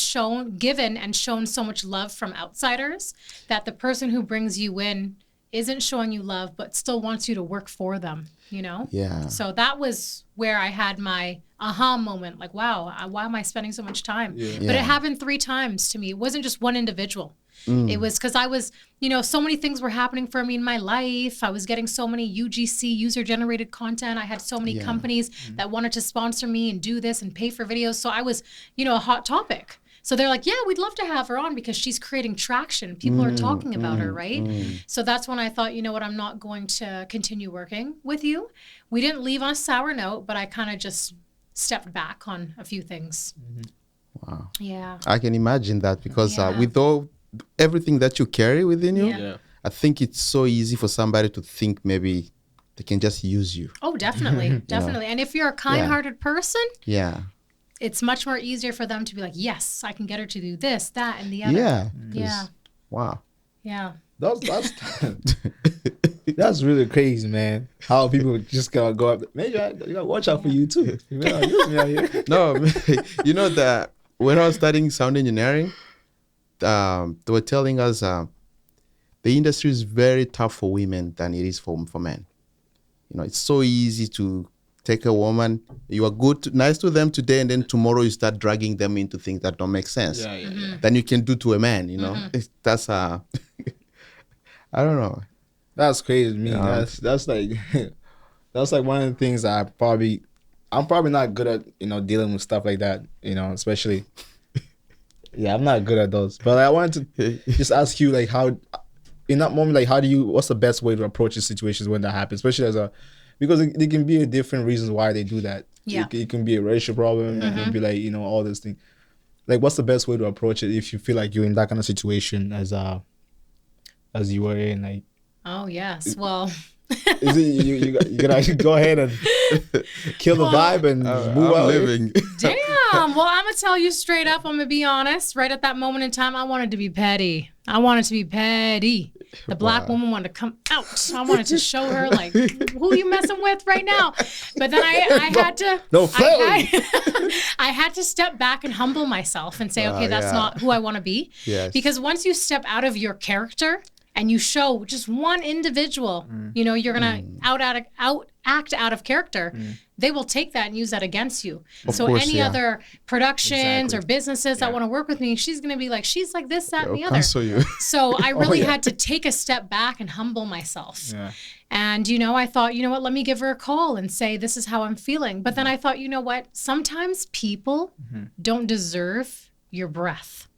A: and shown so much love from outsiders, that the person who brings you in isn't showing you love, but still wants you to work for them,
C: Yeah.
A: So that was where I had my aha moment. Like, wow, why am I spending so much time?
B: Yeah.
A: But it happened 3 times to me. It wasn't just one individual. It was because I was, so many things were happening for me in my life. I was getting so many UGC, user-generated content. I had so many companies that wanted to sponsor me and do this and pay for videos. So I was, a hot topic. So they're like, yeah, we'd love to have her on because she's creating traction. People are talking about her, right? So that's when I thought, you know what, I'm not going to continue working with you. We didn't leave on a sour note, but I kind of just stepped back on a few things.
C: Wow.
A: Yeah.
C: I can imagine that because
A: Yeah.
C: with everything that you carry within you,
A: Yeah.
C: I think it's so easy for somebody to think maybe they can just use you.
A: Oh, definitely. Definitely. And if you're a kind-hearted person,
C: Yeah.
A: it's much more easier for them to be like, yes, I can get her to do this, that, and the other.
C: Yeah.
A: Yeah.
C: 'cause- Wow.
A: Yeah.
B: That's really crazy, man. How people just gotta go up. Maybe you gotta watch out for you too. You better use me out here.
C: No, that when I was studying sound engineering, they were telling us the industry is very tough for women than it is for men. It's so easy to take a woman, you are nice to them today, and then tomorrow you start dragging them into things that don't make sense.
B: Yeah.
C: Than you can do to a man, That's I don't know.
B: That's crazy to me.
C: Yeah.
B: That's like that's like one of the things I'm probably not good at, dealing with stuff like that, especially. Yeah, I'm not good at those. But I wanted to just ask you, like, how in that moment, like, what's the best way to approach the situations when that happens, especially because it can be different reasons why they do that.
A: Yeah.
B: It can be a racial problem. It can be like, all this thing. Like, what's the best way to approach it if you feel like you're in that kind of situation as you were in, like?
A: Oh, yes. Well,
B: Is it you gotta go ahead and kill the vibe and move
C: I'm
B: out?
C: living.
A: damn. Well, I'm going to tell you straight up. I'm going to be honest. Right at that moment in time, I wanted to be petty. The black woman wanted to come out. I wanted to show her, like, who you messing with right now? But then I had to.
B: No,
A: I had to step back and humble myself and say, okay, that's
C: yeah.
A: not who I want to be.
C: Yes.
A: Because once you step out of your character and you show just one individual, you're going to act out of character. they will take that and use that against you.
C: Of
A: So
C: course,
A: any
C: yeah.
A: other productions
B: Exactly.
A: or businesses that want to work with me, she's going to be like, she's like this, that, and the
C: They'll
A: other.
C: cancel you.
A: So I really
B: yeah.
A: had to take a step back and humble myself.
B: Yeah.
A: And, you know, I thought, you know what, let me give her a call and say, this is how I'm feeling. But then I thought, you know what, sometimes people don't deserve your breath.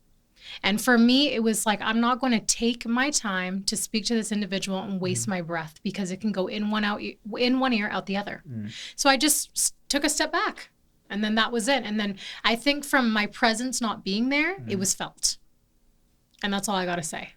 A: And for me, it was like, I'm not going to take my time to speak to this individual and waste my breath, because it can go in one ear, out the other. So I just took a step back, and then that was it. And then I think from my presence not being there, it was felt. And that's all I got to say.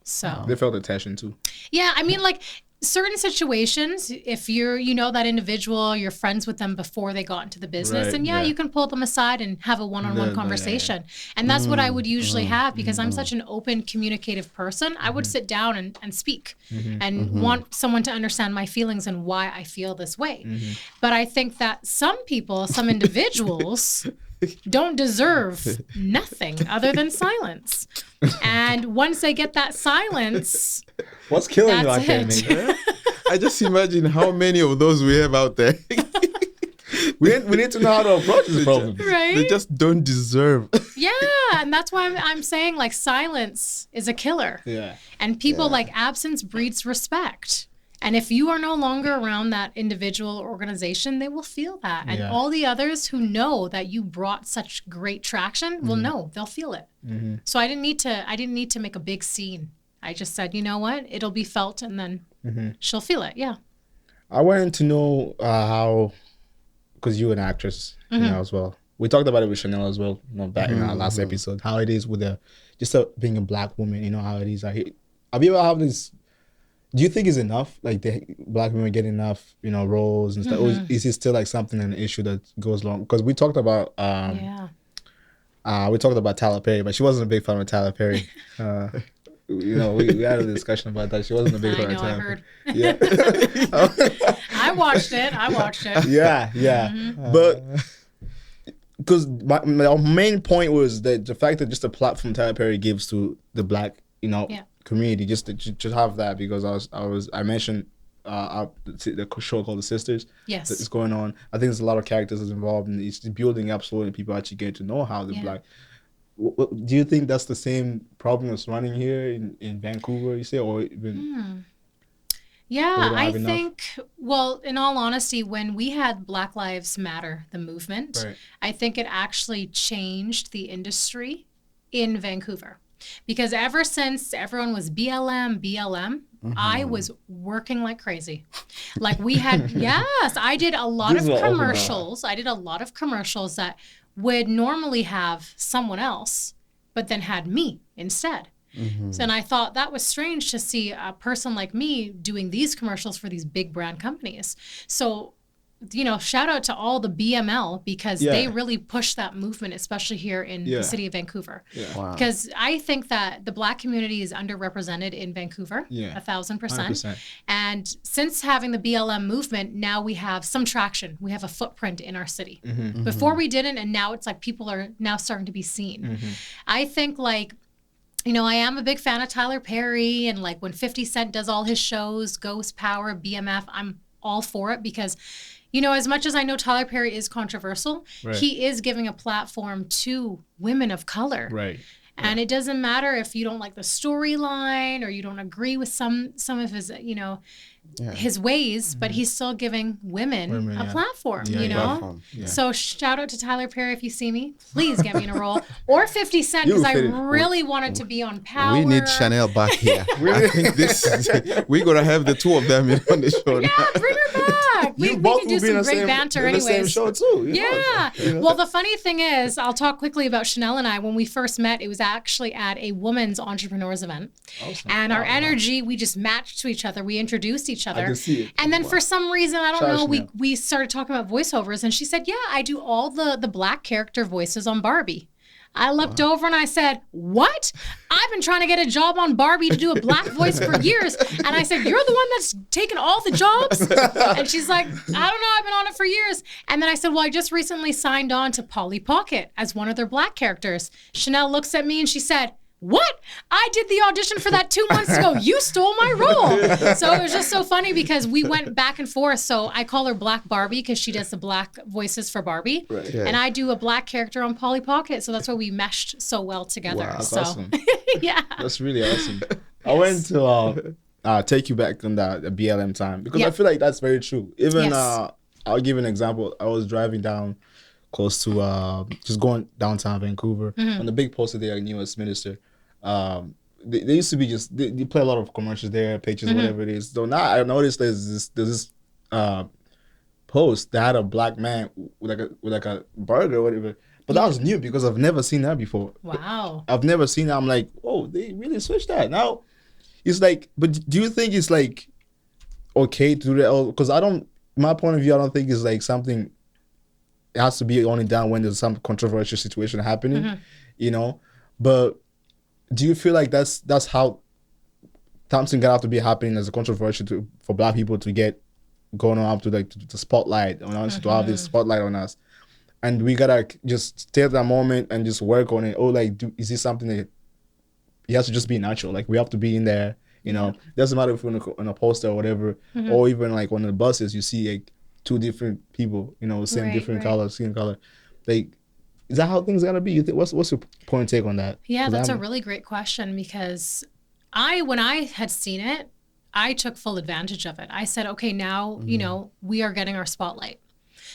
A: So
B: They felt the tension too.
A: yeah, I mean, like certain situations, if you're, you know, that individual, you're friends with them before they got into the business,
B: Right,
A: and
B: yeah.
A: you can pull them aside and have a one-on-one
B: Yeah,
A: conversation. And that's what I would usually have, because I'm such an open, communicative person. I would sit down and speak and want someone to understand my feelings and why I feel this way. But I think that some people, some individuals don't deserve nothing other than silence. And once they get that silence,
B: What's killing you
A: That's
B: like
A: it.
B: that, man?
C: I just imagine how many of those we have out there.
B: we need to know how to approach this problem.
A: right?
C: They just don't deserve.
A: Yeah, and that's why I'm saying, like, silence is a killer.
B: Yeah.
A: And people, like, absence breeds respect. And if you are no longer around that individual or organization, they will feel that. And
B: Yeah.
A: all the others who know that you brought such great traction will know, they'll feel it. So I didn't need to make a big scene. I just said, you know what, it'll be felt, and then she'll feel it. Yeah.
B: I wanted to know how, because you're an actress, you know, as well. We talked about it with Chanel as well, you know, back in our last episode, how it is with being a Black woman, you know, how it is. Have you ever had this? Do you think it's enough? Like, the Black women get enough, you know, roles and stuff? Or is it still like something, an issue that goes along? Because we talked about,
A: Yeah.
B: we talked about Tyler Perry, but she wasn't a big fan of Tyler Perry. You know, we had a discussion about that. She wasn't a big
A: I
B: fan
A: know,
B: of
A: I
B: Tyler
A: heard.
B: Perry. Yeah.
A: I watched it.
B: Yeah. But because my main point was that the fact that just the platform Tyler Perry gives to the Black, you know, community, just to have that, because I mentioned the show called The Sisters.
A: Yes.
B: That's going on. I think there's a lot of characters that's involved, and it's building up slowly. People actually get to know how the Black. Do you think that's the same problem that's running here in Vancouver, you say, or even?
A: Yeah,
B: don't
A: I
B: have enough?
A: think, well, in all honesty, when we had Black Lives Matter, the movement,
B: Right.
A: I think it actually changed the industry in Vancouver. Because ever since everyone was BLM, I was working like crazy. Like, we had, yes, I did a lot
B: This
A: of
B: is what opened my
A: commercials. I did a lot of commercials that would normally have someone else, but then had me instead. So, and I thought that was strange to see a person like me doing these commercials for these big brand companies. So, you know, shout out to all the BML, because they really pushed that movement, especially here in the city of Vancouver.
C: Wow.
A: Because I think that the Black community is underrepresented in Vancouver, 1,000%.
B: 100%.
A: And since having the BLM movement, now we have some traction. We have a footprint in our city. Before we didn't, and now it's like people are now starting to be seen. I think, like, you know, I am a big fan of Tyler Perry, and like when 50 Cent does all his shows, Ghost Power, BMF, I'm all for it, because, you know, as much as I know Tyler Perry is controversial, he is giving a platform to women of color.
B: Right.
A: And it doesn't matter if you don't like the storyline or you don't agree with some of his, you know, his ways, but he's still giving women a platform, you know?
C: Platform.
A: So shout out to Tyler Perry if you see me. Please get me in a role. Or 50 Cent, because I really wanted to be on Power.
C: We need Chanel back here. I think we're going to have the two of them on the show.
A: Yeah, bring her back. We can do some great banter
B: in the same
A: anyways.
B: show too. You
A: Yeah.
B: know?
A: Well, the funny thing is, I'll talk quickly about Chanel and I. When we first met, it was actually at a women's entrepreneurs event.
B: Awesome.
A: And our energy, we just matched to each other. We introduced each other.
B: I can see it.
A: And then for some reason, I don't
B: Shout out
A: know,
B: Chanel.
A: we started talking about voiceovers. And she said, yeah, I do all the Black character voices on Barbie. I looked over and I said, what? I've been trying to get a job on Barbie to do a Black voice for years. And I said, you're the one that's taken all the jobs? And she's like, I don't know, I've been on it for years. And then I said, well, I just recently signed on to Polly Pocket as one of their Black characters. Chanel looks at me and she said, what? I did the audition for that 2 months ago. You stole my role. So it was just so funny because we went back and forth. So I call her Black Barbie because she does the black voices for Barbie.
B: Right.
C: Yeah.
A: And I do a black character on Polly Pocket. So that's why we meshed so well together.
C: Wow.
B: That's
A: so
B: awesome.
A: yeah.
B: That's really awesome. I went to take you back on the BLM time because I feel like that's very true. Even
A: Yes.
B: I'll give an example. I was driving down close to just going downtown Vancouver on the big poster there, New Westminster. They used to be just they play a lot of commercials there, pictures, whatever it is. So now I noticed there's this post that had a black man with like a burger or whatever. But that was new because I've never seen that before.
A: Wow.
B: I've never seen that. I'm like, oh, they really switched that. Now it's like, but do you think it's like okay to do that? Because my point of view, I don't think it's like something it has to be only done when there's some controversial situation happening, you know? But do you feel like that's how something gonna have to be happening as a controversy for black people to get going on up to like the spotlight on us, to have this spotlight on us? And we gotta just stay at that moment and just work on it. Or like, is this something that it has to just be natural? Like we have to be in there, you know. Doesn't matter if we're on a poster or whatever, or even like on the buses, you see like two different people, you know, same different color, skin color. Like, is that how things gotta be? You think what's your point and take on that?
A: Yeah, that's a really great question because when I had seen it, I took full advantage of it. I said, okay, now, you know, we are getting our spotlight.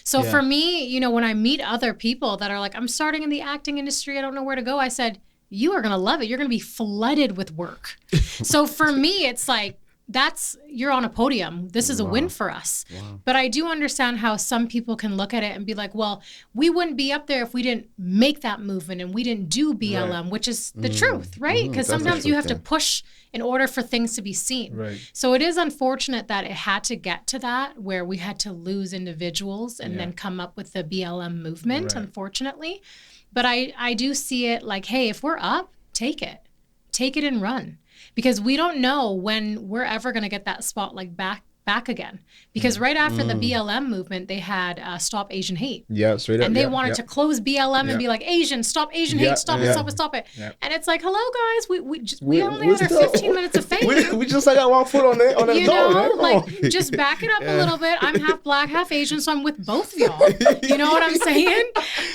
A: So for me, you know, when I meet other people that are like, I'm starting in the acting industry, I don't know where to go, I said, you are going to love it. You're going to be flooded with work. So for me, it's like, you're on a podium. This is a win for us. Wow. But I do understand how some people can look at it and be like, well, we wouldn't be up there if we didn't make that movement and we didn't do BLM, which is the truth, right? Because sometimes you have to push in order for things to be seen.
B: Right.
A: So it is unfortunate that it had to get to that where we had to lose individuals and then come up with the BLM movement, unfortunately. But I do see it like, hey, if we're up, take it and run. Because we don't know when we're ever going to get that spotlight back again. Because right after the BLM movement, they had Stop Asian Hate.
B: Yeah, straight up.
A: And they wanted to close BLM and be like, stop Asian hate, stop it.
B: Yeah.
A: And it's like, hello guys, we only had our 15 minutes of fame.
B: we just like got one foot on the
A: you
B: door,
A: know,
B: right?
A: like just back it up a little bit. I'm half black, half Asian, so I'm with both of y'all. You know what I'm saying?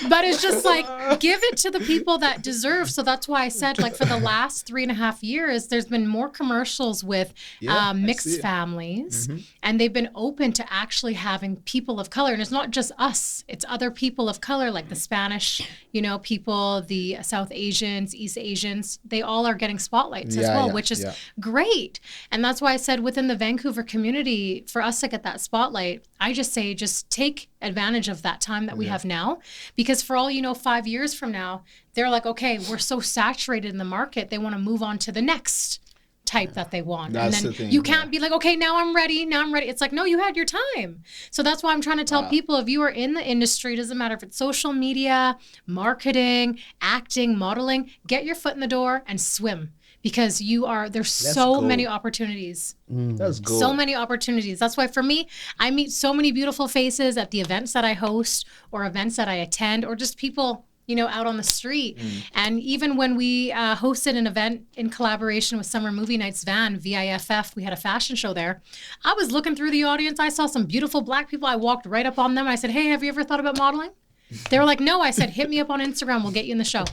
A: But it's just like, give it to the people that deserve. So that's why I said, like, for the last 3.5 years, there's been more commercials with mixed families, and they've been open to actually having people of color. And it's not just us, it's other people of color, like the Spanish, you know, people, the South Asians, East Asians. They all are getting spotlights as well, which is great. And that's why I said within the Vancouver community, for us to get that spotlight, I just say, just take advantage of that time that we have now. Because for all you know, 5 years from now, they're like, okay, we're so saturated in the market, they want to move on to the next type that they want.
B: That's
A: and then
B: the thing,
A: you can't be like, okay, now I'm ready. It's like, no, you had your time. So that's why I'm trying to tell people, if you are in the industry, it doesn't matter if it's social media, marketing, acting, modeling, get your foot in the door and swim. Because there's so many opportunities.
B: That's good.
A: So many opportunities. That's why for me, I meet so many beautiful faces at the events that I host or events that I attend or just people, you know, out on the street. And even when we hosted an event in collaboration with Summer Movie Nights Van, VIFF, we had a fashion show there. I was looking through the audience. I saw some beautiful black people. I walked right up on them. I said, hey, have you ever thought about modeling? They were like, no. I said, hit me up on Instagram. We'll get you in the show.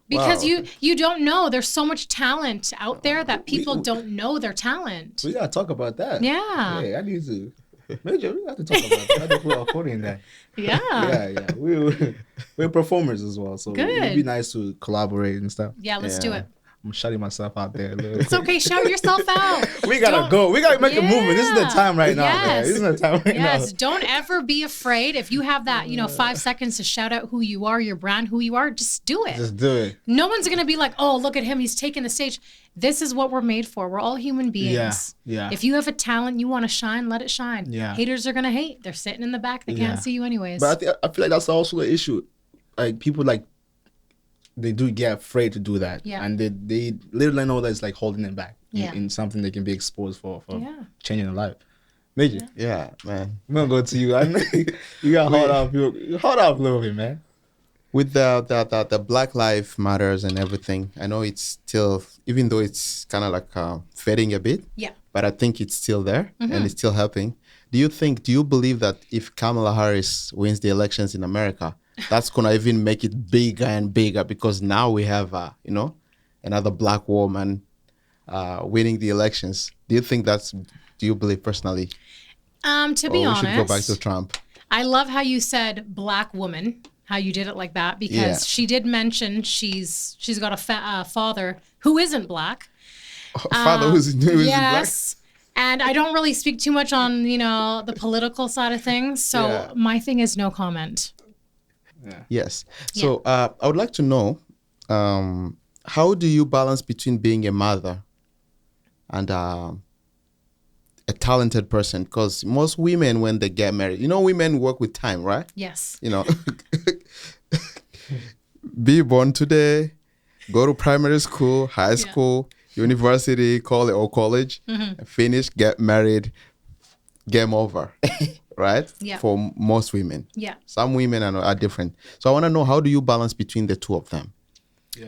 A: Because you don't know. There's so much talent out there that people don't know their talent.
B: We gotta talk about that.
A: Yeah.
B: Hey, I need to. Major, we have to talk about that. I have to put our foot in that.
A: Yeah.
B: Yeah. We're performers as well, so it'd be nice to collaborate and stuff.
A: Yeah, let's do it.
B: I'm shutting myself out there.
A: It's okay. Shout yourself out.
B: We gotta go. We gotta make a movement. This is the time right now, man. This is the time right now.
A: Yes. Don't ever be afraid. If you have that, 5 seconds to shout out who you are, your brand, who you are, just do it.
B: Just do it.
A: No one's gonna be like, oh, look at him. He's taking the stage. This is what we're made for. We're all human beings.
B: Yeah.
A: If you have a talent, you want to shine, let it shine.
B: Yeah.
A: Haters are gonna hate. They're sitting in the back. They can't see you anyways.
B: But I feel like that's also the issue. Like people they do get afraid to do that.
A: Yeah.
B: And they literally know that it's like holding them back
A: Yeah.
B: in something they can be exposed for changing their life. Major.
C: Yeah, man.
B: I'm gonna go to you. You got hold up a little bit, man.
C: With the Black Lives Matters and everything, I know it's still, even though it's kind of like fading a bit,
A: Yeah.
C: but I think it's still there and it's still helping. Do you believe that if Kamala Harris wins the elections in America, that's going to even make it bigger and bigger because now we have, another black woman winning the elections? Do you believe personally?
A: To be
C: Or we
A: honest,
C: should go back to Trump?
A: I love how you said black woman, how you did it like that, because
C: Yeah.
A: she did mention she's got a father who isn't black.
C: Father who's black?
A: Yes. And I don't really speak too much on, the political side of things. So
C: Yeah.
A: my thing is no comment.
C: Yes. So I would like to know, how do you balance between being a mother and a talented person? Because most women, when they get married, women work with time, right?
A: Yes.
C: Be born today, go to primary school, high school, university, college, finish, get married, game over, right?
A: Yeah.
C: For most women.
A: Yeah.
C: Some women are different. So I want to know, how do you balance between the two of them?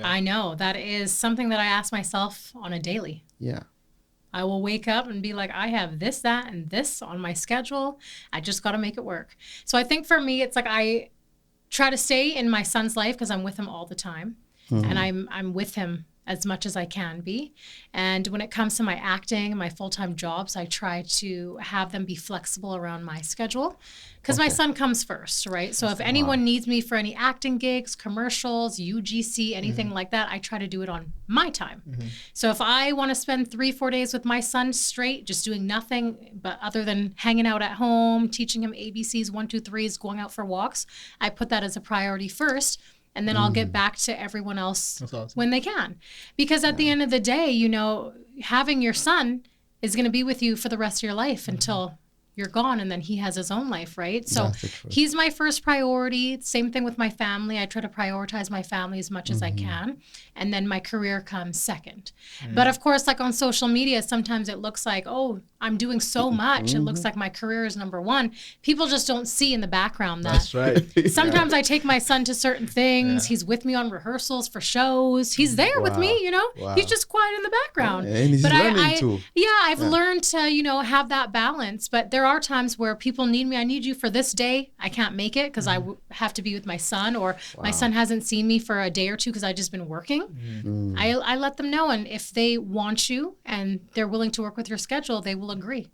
A: I know that is something that I ask myself on a daily.
C: Yeah.
A: I will wake up and be like, I have this, that, and this on my schedule. I just got to make it work. So I think for me, it's like I try to stay in my son's life because I'm with him all the time. And I'm with him as much as I can be. And when it comes to my acting, my full-time jobs, I try to have them be flexible around my schedule because my son comes first, right? So if anyone needs me for any acting gigs, commercials, UGC, anything like that, I try to do it on my time. So if I want to spend 3-4 days with my son straight, just doing nothing but other than hanging out at home, teaching him ABCs, 1, 2, 3s, going out for walks, I put that as a priority first. And then I'll get back to everyone else when they can. Because at the end of the day, having your son is going to be with you for the rest of your life until you're gone, and then he has his own life, right? So he's my first priority. Same thing with my family. I try to prioritize my family as much as I can. And then my career comes second. But of course, like on social media, sometimes it looks like, oh, I'm doing so much. It looks like my career is number one. People just don't see in the background that.
B: That's right.
A: Sometimes I take my son to certain things. He's with me on rehearsals for shows. He's there with me, He's just quiet in the background.
C: And he's learning too.
A: Yeah, I've learned to, have that balance. But there are times where people need me. I need you for this day. I can't make it because I have to be with my son, or my son hasn't seen me for a day or two because I've just been working. I let them know. And if they want you and they're willing to work with your schedule, they will agree.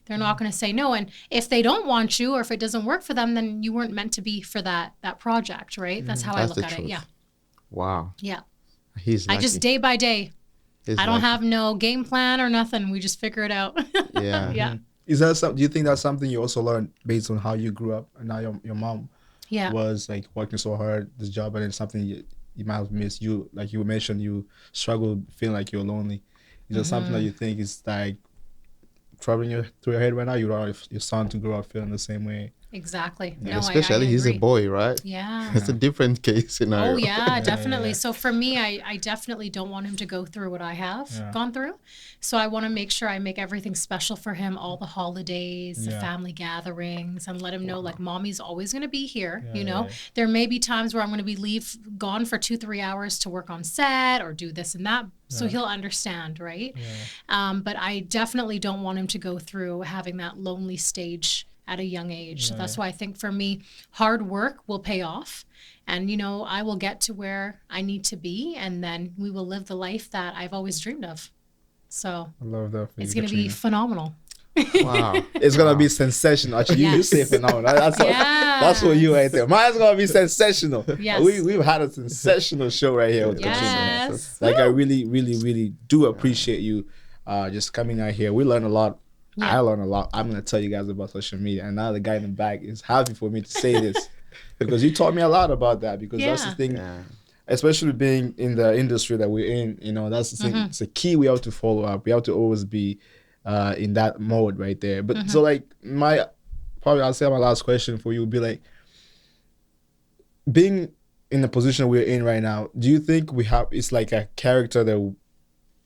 A: They're not going to say no. And if they don't want you, or if it doesn't work for them, then you weren't meant to be for that project, right? That's how I look at it. Yeah.
C: Wow.
A: Yeah.
C: He's lucky.
A: I just day by day.
C: He's
A: I don't
C: lucky.
A: have no game plan or nothing. We just figure it out.
C: Yeah.
A: Yeah.
B: Is that do you think that's something you also learned based on how you grew up and now your mom
A: Yeah.
B: was like working so hard this job, and it's something you might have missed? You, like you mentioned, you struggled feeling like you're lonely. Is that something that you think is like troubling through your head right now? You want your son to grow up feeling the same way?
A: Exactly.
B: Yeah.
A: No,
C: Especially
A: I
C: he's a
A: agree.
C: boy, right?
A: Yeah.
C: It's a different case scenario.
A: Oh, yeah, definitely. So for me, I definitely don't want him to go through what I have gone through. So I want to make sure I make everything special for him, all the holidays, the family gatherings, and let him know, like, mommy's always going to be here. There may be times where I'm going to be gone for 2-3 hours to work on set or do this and that. So he'll understand, right? But I definitely don't want him to go through having that lonely stage at a young age. So that's why I think for me, hard work will pay off. And, I will get to where I need to be, and then we will live the life that I've always dreamed of. So
B: I love that.
A: it's going to be phenomenal.
C: Wow.
B: It's gonna be sensational. Actually, you say phenomenal. That's what you right there. Mine's gonna be sensational.
A: Yes.
B: We've had a sensational show right here with Katriina.
A: Yes.
B: Like, I really, really, really do appreciate you just coming out here. We learn a lot.
A: Yeah.
B: I learn a lot. I'm gonna tell you guys about social media, and now the guy in the back is happy for me to say this because you taught me a lot about that. Because that's the thing.
C: Yeah.
B: Especially being in the industry that we're in, that's the thing. It's a key we have to follow up. We have to always be in that mode right there. But so, like, I'll say my last question for you would be like, being in the position we're in right now, do you think it's like a character that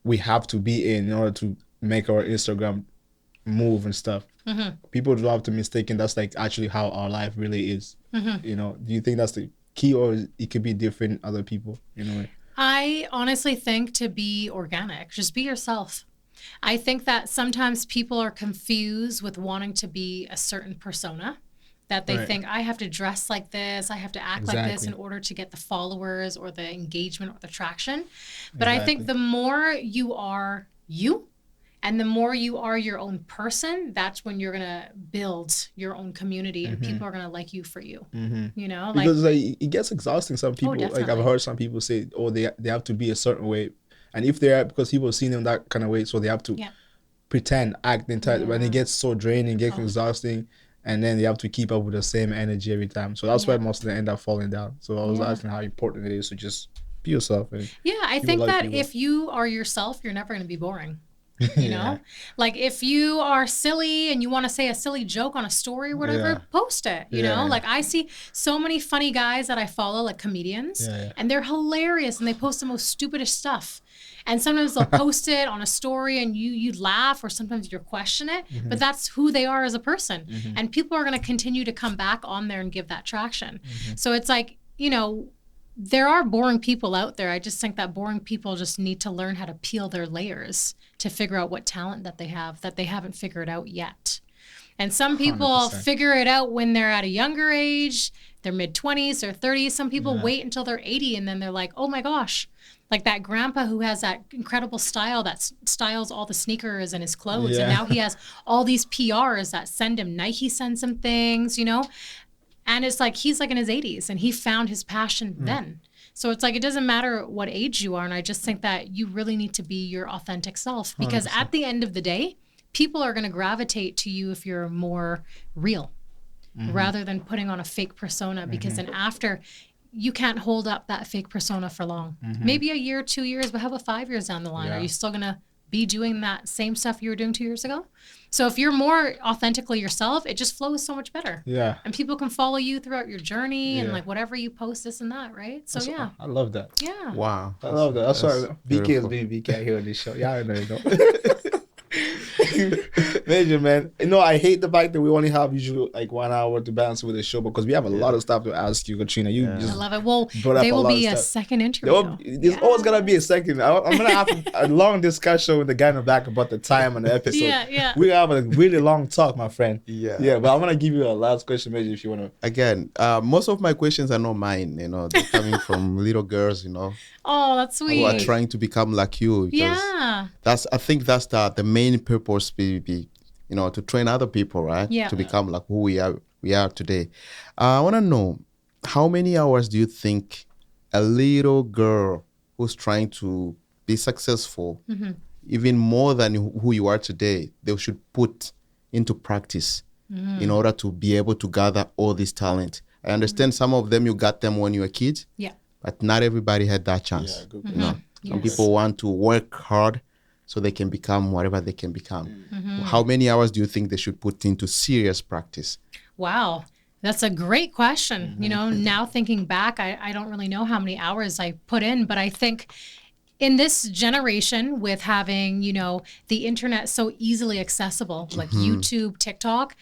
B: we have to be in order to make our Instagram move and stuff? People do have to mistaken that's like actually how our life really is. Do you think that's the key, or it could be different other people,
A: I honestly think to be organic, just be yourself. I think that sometimes people are confused with wanting to be a certain persona, that they
B: Right.
A: think I have to dress like this, I have to act like this
B: Exactly.
A: in order to get the followers or the engagement or the traction. But I think
B: Exactly.
A: the more you are you, and the more you are your own person, that's when you're going to build your own community and people are going to like you for you. You know, like,
B: Because like it gets exhausting. Some people, like I've
A: definitely.
B: heard some people say, oh, they have to be a certain way, and if they're, because people see them that kind of way, so they have to
A: Yeah.
B: pretend, act entire. When
A: Yeah.
B: it gets so draining, gets
A: Oh.
B: exhausting, and then they have to keep up with the same energy every time. So that's why
A: Yeah.
B: most of them end up falling down. So I was
A: Yeah.
B: asking how important it is to just be yourself. And
A: Yeah, I
B: people
A: think
B: like
A: that
B: people.
A: if you are yourself, you're never going to be boring. You know,
B: Yeah.
A: like if you are silly and you want to say a silly joke on a story or whatever,
B: Yeah.
A: post it. You
B: Yeah,
A: know,
B: yeah.
A: like I see so many funny guys that I follow, like comedians,
B: Yeah, yeah.
A: and they're hilarious and they post the most stupidest stuff. And sometimes they'll post it on a story and you laugh, or sometimes you question it,
B: Mm-hmm.
A: but that's who they are as a person. And people are going to continue to come back on there and give that traction.
B: Mm-hmm.
A: So it's like, you know, there are boring people out there. I just think that boring people just need to learn how to peel their layers to figure out what talent that they have that they haven't figured out yet. And some people
B: 100%.
A: figure it out when they're at a younger age, their mid-20s or 30s. Some people
B: Yeah.
A: wait until they're 80 and then they're like, oh my gosh. Like that grandpa who has that incredible style that styles all the sneakers and his clothes. And
B: Yeah.
A: now he has all these PRs that send him, Nike sends him things, you know? And it's like he's like in his 80s and he found his passion then. So it's like it doesn't matter what age you are. And I just think that you really need to be your authentic self, because at the end of the day, people are going to gravitate to you if you're more real rather than putting on a fake persona, because then after, you can't hold up that fake persona for long. Maybe a year, 2 years, but how about 5 years down the line?
B: Yeah.
A: Are you still going to be doing that same stuff you were doing 2 years ago? So if you're more authentically yourself, it just flows so much better.
B: Yeah.
A: And people can follow you throughout your journey and
B: Yeah.
A: like whatever you post, this and that, right? So yeah.
B: I love that.
A: Yeah.
C: Wow.
B: I love that. That's why BK is
C: beautiful.
B: being BK here on this show. Y'all know. Major, man. You know, I hate the fact that we only have usually like 1 hour to balance with the show, because we have a lot of stuff to ask you, Katriina. You
A: I
B: just
A: love it. Well,
B: brought up
A: they
B: a
A: will
B: lot
A: be
B: of
A: a
B: stuff.
A: second interview.
B: There's always gonna be a second. I'm gonna have a long discussion with the guy in the back about the time and the episode.
A: Yeah.
B: We have a really long talk, my friend.
C: Yeah.
B: Yeah, but I'm gonna give you a last question, Major, if you wanna.
C: Again, most of my questions are not mine. You know, they're coming from little girls. You know,
A: Oh, that's
C: who are
A: sweet.
C: trying to become like you. Because
A: Yeah.
C: I think that's the main purpose. Be you know, to train other people, right?
A: Yeah.
C: To become like who we are today. I want to know, how many hours do you think a little girl who's trying to be successful, even more than who you are today, they should put into practice in order to be able to gather all this talent? I understand some of them you got them when you were kids,
A: Yeah.
C: but not everybody had that chance.
B: Yeah, good
C: You know, some
A: Yes.
C: people want to work hard so they can become whatever they can become. How many hours do you think they should put into serious practice?
A: Wow. That's a great question. You know, now thinking back, I don't really know how many hours I put in, but I think in this generation with having, you know, the internet so easily accessible, like YouTube, TikTok,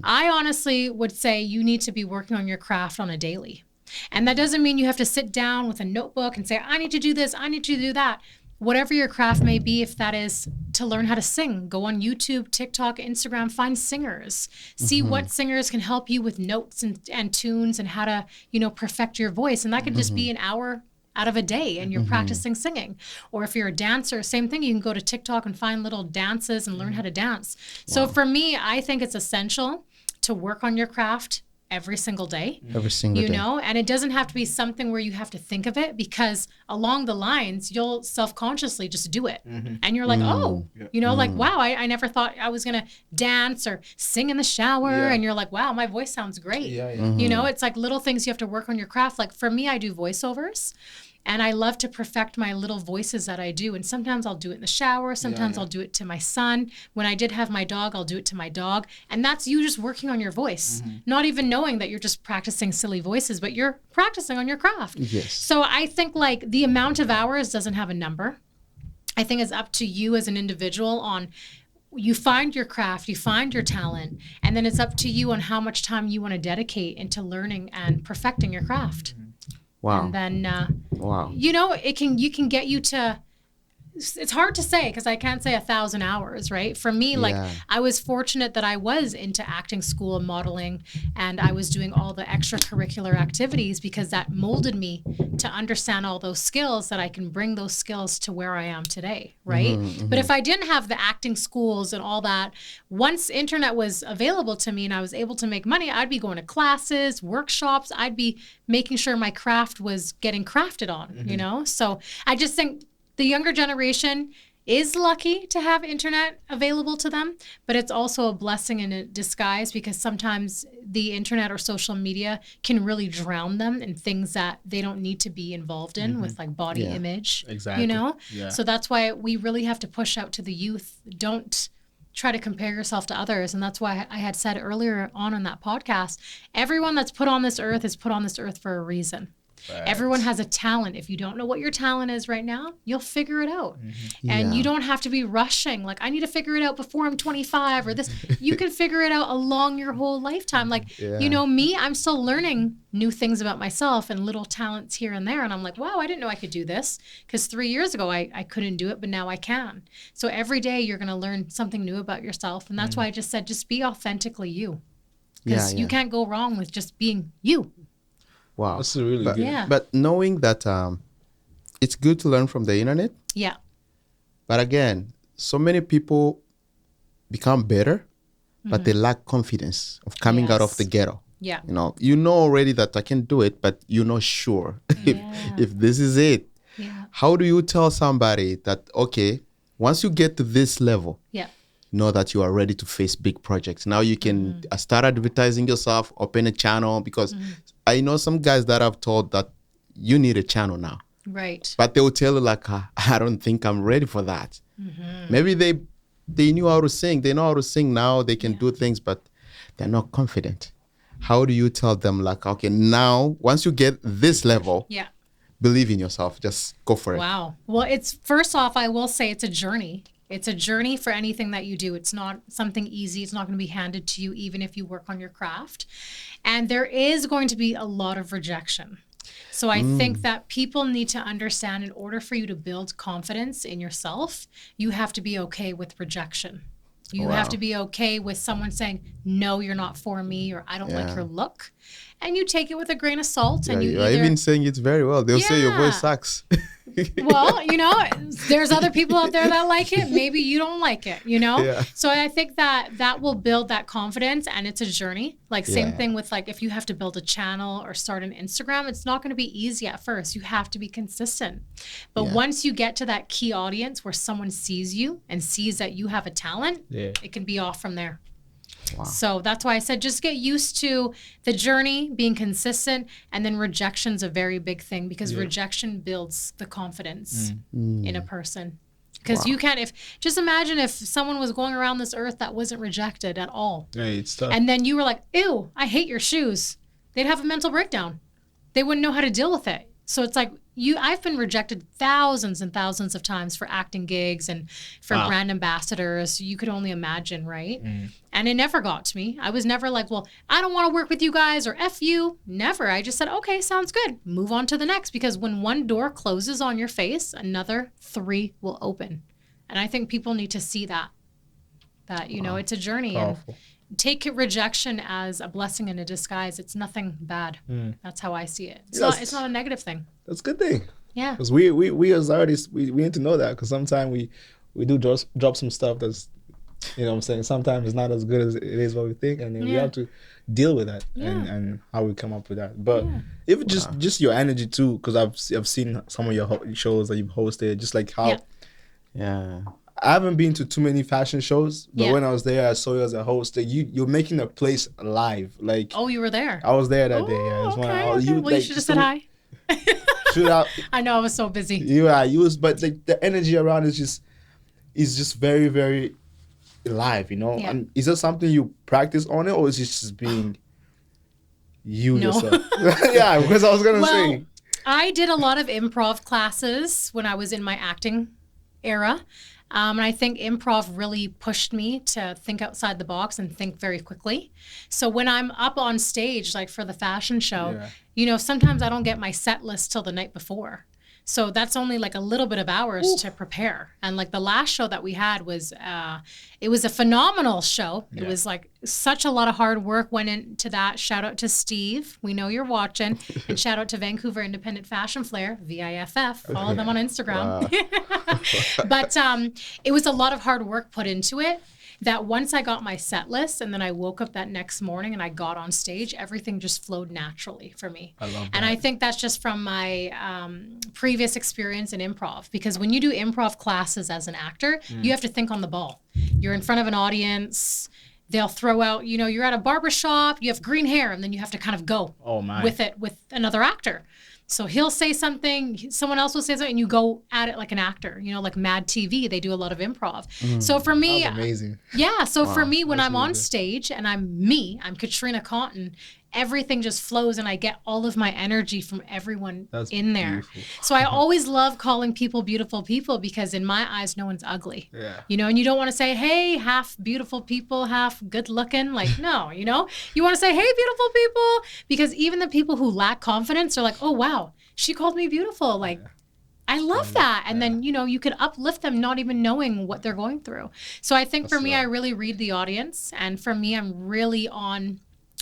A: I honestly would say you need to be working on your craft on a daily. And that doesn't mean you have to sit down with a notebook and say, I need to do this, I need to do that. Whatever your craft may be, if that is to learn how to sing, go on YouTube, TikTok, Instagram, find singers. See what singers can help you with notes and tunes and how to, you know, perfect your voice. And that could just be an hour out of a day and you're practicing singing. Or if you're a dancer, same thing. You can go to TikTok and find little dances and learn how to dance. So for me, I think it's essential to work on your craft every single day.
C: Every single
A: You
C: day.
A: know, and it doesn't have to be something where you have to think of it, because along the lines, you'll self-consciously just do it. And you're like, oh, you know, like, wow, I never thought I was going to dance or sing in the shower.
B: Yeah.
A: And you're like, wow, my voice sounds great.
B: Yeah.
A: You know, it's like little things you have to work on your craft. Like for me, I do voiceovers. And I love to perfect my little voices that I do. And sometimes I'll do it in the shower. Sometimes I'll do it to my son. When I did have my dog, I'll do it to my dog. And that's you just working on your voice, not even knowing that you're just practicing silly voices, but you're practicing on your craft.
C: Yes.
A: So I think like the amount of hours doesn't have a number. I think it's up to you as an individual on, you find your craft, you find your talent, and then it's up to you on how much time you want to dedicate into learning and perfecting your craft.
C: Wow.
A: And then,
C: Wow.
A: you know, you can get you to, it's hard to say because I can't say 1,000 hours, right? For me, like
C: Yeah.
A: I was fortunate that I was into acting school and modeling, and I was doing all the extracurricular activities because that molded me to understand all those skills that I can bring those skills to where I am today, right? But if I didn't have the acting schools and all that, once internet was available to me and I was able to make money, I'd be going to classes, workshops, I'd be making sure my craft was getting crafted on, you know? So I just think the younger generation is lucky to have internet available to them, but it's also a blessing in a disguise because sometimes the internet or social media can really drown them in things that they don't need to be involved in with like body image,
B: Exactly.
A: you know?
B: Yeah.
A: So that's why we really have to push out to the youth. Don't try to compare yourself to others. And that's why I had said earlier on in that podcast, everyone that's put on this earth is put on this earth for a reason. Everyone has a talent. If you don't know what your talent is right now, you'll figure it out. And you don't have to be rushing. Like, I need to figure it out before I'm 25 or this. You can figure it out along your whole lifetime. Like, you know, me, I'm still learning new things about myself and little talents here and there. And I'm like, wow, I didn't know I could do this. Because 3 years ago, I couldn't do it, but now I can. So every day you're going to learn something new about yourself. And that's why I just said, just be authentically you. Because you can't go wrong with just being you.
C: Wow.
B: That's really
C: but,
B: good.
A: Yeah.
C: But knowing that it's good to learn from the internet,
A: Yeah.
C: but again, so many people become better, but they lack confidence of coming out of
A: Yes.
C: the ghetto.
A: Yeah.
C: You know already that I can do it, but you're not sure if this is it.
A: Yeah.
C: How do you tell somebody that, okay, once you get to this level,
A: Yeah.
C: know that you are ready to face big projects? Now you can start advertising yourself, open a channel, because I know some guys that I've told that you need a channel now.
A: Right.
C: But they will tell you like, I don't think I'm ready for that. Maybe they knew how to sing. They know how to sing now. They can do things, but they're not confident. How do you tell them like, okay, now once you get this level,
A: Yeah.
C: believe in yourself. Just go for it.
A: Wow. Well, it's first off, I will say it's a journey. It's a journey for anything that you do. It's not something easy. It's not going to be handed to you, even if you work on your craft. And there is going to be a lot of rejection. So I think that people need to understand in order for you to build confidence in yourself, you have to be okay with rejection. You have to be okay with someone saying, no, you're not for me, or I don't like your look. And you take it with a grain of salt. And you
C: are
A: either...
C: even saying it very well. They'll say your voice
A: Yeah.
C: sucks.
A: Well, you know, there's other people out there that like it. Maybe you don't like it, you know?
C: Yeah.
A: So I think that will build that confidence, and it's a journey. Like same
C: Yeah.
A: thing with like if you have to build a channel or start an Instagram, it's not going to be easy at first. You have to be consistent. But once you get to that key audience where someone sees you and sees that you have a talent, it can be off from there.
C: Wow.
A: So that's why I said just get used to the journey, being consistent, and then rejection's a very big thing because rejection builds the confidence in a person. Because you can't, just imagine if someone was going around this earth that wasn't rejected at all.
B: Yeah, it's tough.
A: And then you were like, ew, I hate your shoes. They'd have a mental breakdown. They wouldn't know how to deal with it. So it's like, I've been rejected thousands and thousands of times for acting gigs and for brand ambassadors. You could only imagine, right? And it never got to me. I was never like, well, I don't want to work with you guys or F you. Never. I just said, okay, sounds good. Move on to the next. Because when one door closes on your face, another 3 will open. And I think people need to see that, you know, it's a journey.
B: Powerful.
A: And take rejection as a blessing in a disguise. It's nothing bad. That's how I see it. It's not a negative thing.
B: That's a good thing.
A: Yeah.
B: Because we as artists, we need to know that, because sometimes we do drop some stuff that's, you know what I'm saying, sometimes it's not as good as it is what we think, and then we have to deal with that and how we come up with that. But if just your energy too, because I've seen some of your shows that you've hosted, just like how I haven't been to too many fashion shows, but when I was there, I saw you as a host. You're making a place alive. Like,
A: oh, you were there.
B: I was there that day. Yeah,
A: Okay. Well, you should have said hi.
B: Shoot out.
A: I know, I was so busy.
B: But like the energy around is just very, very alive, you know.
A: Yeah.
B: And is that something you practice on it, or is it just being you yourself? Yeah, because I was gonna say.
A: I did a lot of improv classes when I was in my acting era. And I think improv really pushed me to think outside the box and think very quickly. So when I'm up on stage, like for the fashion show, sometimes I don't get my set list till the night before. So that's only like a little bit of hours to prepare. And like the last show that we had was, it was a phenomenal show. It was like such a lot of hard work went into that. Shout out to Steve. We know you're watching. And shout out to Vancouver Independent Fashion Flair, VIFF. Follow them on Instagram. But it was a lot of hard work put into it. That once I got my set list and then I woke up that next morning and I got on stage, everything just flowed naturally for me.
B: I love that.
A: And I think that's just from my previous experience in improv. Because when you do improv classes as an actor, you have to think on the ball. You're in front of an audience. They'll throw out, you're at a barber shop, you have green hair, and then you have to kind of go with it with another actor. So he'll say something, someone else will say something, and you go at it like an actor. Like Mad TV, they do a lot of improv. So for me,
B: That's amazing.
A: Yeah. So for me, when I'm
B: really
A: on
B: good.
A: stage and I'm Katriina Cotten, everything just flows and I get all of my energy from everyone in there.
B: Beautiful.
A: So I always love calling people beautiful people because in my eyes, no one's ugly.
B: Yeah.
A: And you don't want to say, hey, half beautiful people, half good looking. Like, no, you want to say, hey, beautiful people, because even the people who lack confidence are like, oh, wow, she called me beautiful. Like, I love that. And then, you could uplift them not even knowing what they're going through. So I think for me, I really read the audience. And for me, I'm really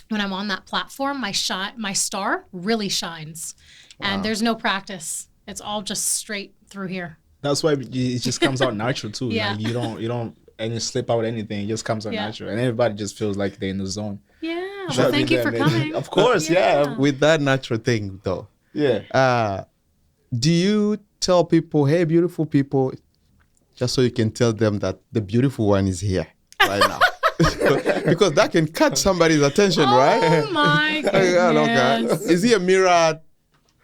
A: when I'm on that platform, my star really shines. And there's no practice. It's all just straight through here.
B: That's why it just comes out natural too.
A: Yeah.
B: Like you don't and you slip out anything. It just comes out natural, and everybody just feels like they're in the zone.
A: Yeah. Well, thank you for coming.
B: Of course, yeah.
C: With that natural thing, though,
B: Yeah.
C: do you tell people, hey, beautiful people, just so you can tell them that the beautiful one is here right now? Because that can catch somebody's attention, right?
A: Oh my goodness.
C: Is he a mirror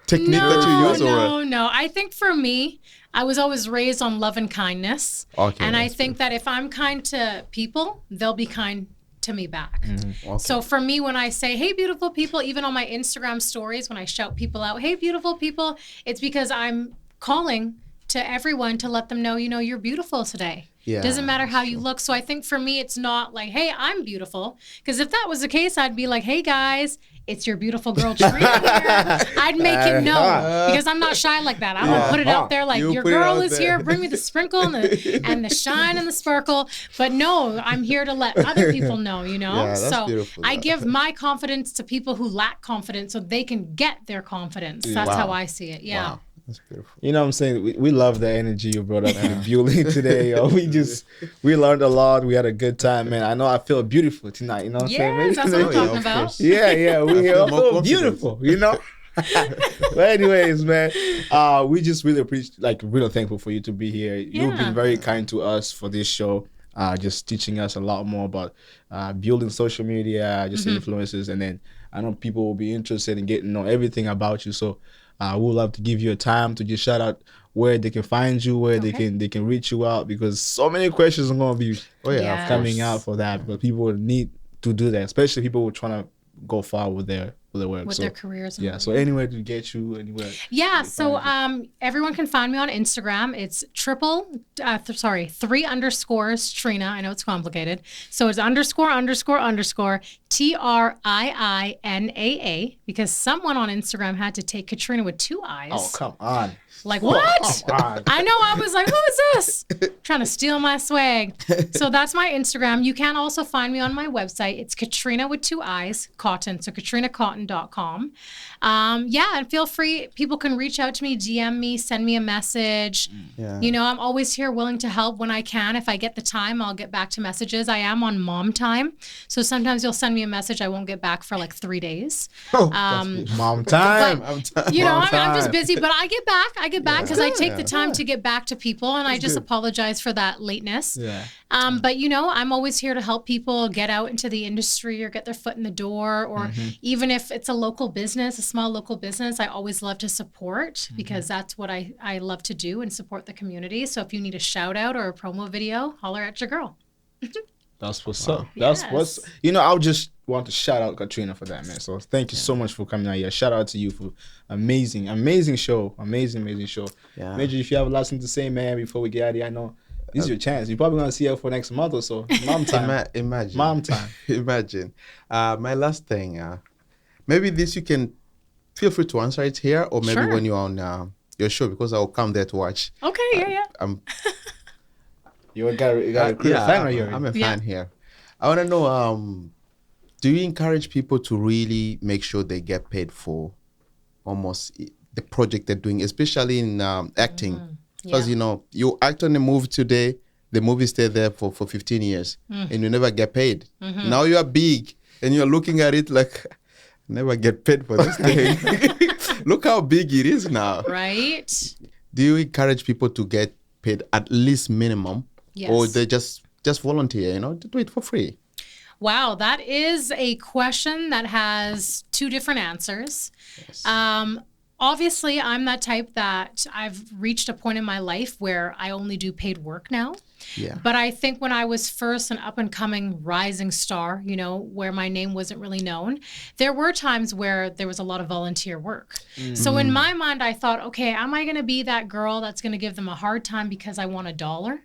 C: technique that you use?
A: No. I think for me, I was always raised on love and kindness.
C: Okay,
A: and I think that if I'm kind to people, they'll be kind to me back.
C: Okay.
A: So for me, when I say, hey, beautiful people, even on my Instagram stories, when I shout people out, hey, beautiful people, it's because I'm calling to everyone to let them know, you're beautiful today.
C: Yeah,
A: Doesn't matter how you look. So I think for me, it's not like, hey, I'm beautiful. Because if that was the case, I'd be like, hey, guys, it's your beautiful girl Trina here. I'd make it known because I'm not shy like that. I don't put it out there like, your girl is here. Bring me the sprinkle and the shine and the sparkle. But no, I'm here to let other people know,
C: Yeah, that's
A: so
C: beautiful,
A: I
C: though.
A: give my confidence to people who lack confidence so they can get their confidence. That's how I see it. Yeah.
C: Wow, that's beautiful.
B: You know what I'm saying? We love the energy you brought up in the building today. Yo. We learned a lot. We had a good time, man. I know I feel beautiful tonight. You know what I'm saying?
A: Yes, that's what I'm talking
C: of
A: about.
C: course.
B: Yeah. We
C: feel
B: all
C: more
B: feel
C: confident.
B: beautiful, But anyways, man, we just really appreciate, really thankful for you to be here. You've been very kind to us for this show. Just teaching us a lot more about building social media, just influences, and then I know people will be interested in getting to know everything about you. So we would love to give you a time to just shout out where they can find you, where they can reach you out, because so many questions are gonna be
A: Yes.
B: coming out for that. But people need to do that, especially people who are trying to go far with their work.
A: With their careers. And
B: So anywhere to get you, anywhere.
A: Yeah, so everyone can find me on Instagram. It's 3 underscores Trina. I know it's complicated. So it's ___ TRIINAA, because someone on Instagram had to take Katriina with 2 eyes.
B: Oh, come on.
A: Like, what?
B: Come on.
A: I know. I was like, who is this? Trying to steal my swag. So that's my Instagram. You can also find me on my website. It's Katriina with 2 eyes, Cotten. So KatriinaCotten.com. And feel free. People can reach out to me, DM me, send me a message.
C: Yeah.
A: I'm always here willing to help when I can. If I get the time, I'll get back to messages. I am on mom time. So sometimes you'll send me a message. I won't get back for like 3 days.
B: Mom time.
A: I'm just busy, but I get back because I take the time to get back to people, and I just apologize for that lateness.
B: Yeah.
A: But I'm always here to help people get out into the industry or get their foot in the door, or even if it's a local business, a small local business, I always love to support because that's what I love to do and support the community. So if you need a shout out or a promo video, holler at your girl.
B: That's what's up. That's what's. I just want to shout out Katriina for that, man. So thank you so much for coming out here. Shout out to you for amazing show. Amazing show.
C: Yeah.
B: Major, if you have a last thing to say, man, before we get out of here, I know This is your chance. You're probably gonna see her for next month or so. Mom time.
C: Imagine.
B: Mom time.
C: Imagine. My last thing. Maybe this you can feel free to answer it here, or maybe
A: Sure.
C: when you're on your show, because I'll come there to watch.
A: Okay, yeah.
C: I'm
B: You got a fan right here.
C: I'm a
A: Yeah.
C: fan here. I want to know, do you encourage people to really make sure they get paid for almost the project they're doing, especially in acting? Because,
A: Yeah.
C: you act on a movie today, the movie stay there for 15 years, and you never get paid. Now you are big, and you're looking at it like, never get paid for this thing. Look how big it is now.
A: Right?
C: Do you encourage people to get paid at least minimum?
A: Yes.
C: Or they just volunteer, to do it for free?
A: Wow, that is a question that has two different answers.
C: Yes.
A: Obviously, I'm that type that I've reached a point in my life where I only do paid work now.
C: Yeah.
A: But I think when I was first an up and coming rising star, where my name wasn't really known, there were times where there was a lot of volunteer work. So in my mind, I thought, okay, am I going to be that girl that's going to give them a hard time because I want $1?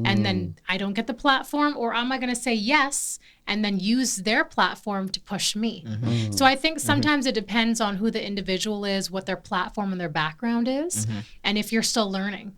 A: And then I don't get the platform, or am I going to say yes and then use their platform to push me? So I think sometimes it depends on who the individual is, what their platform and their background is, and if you're still learning.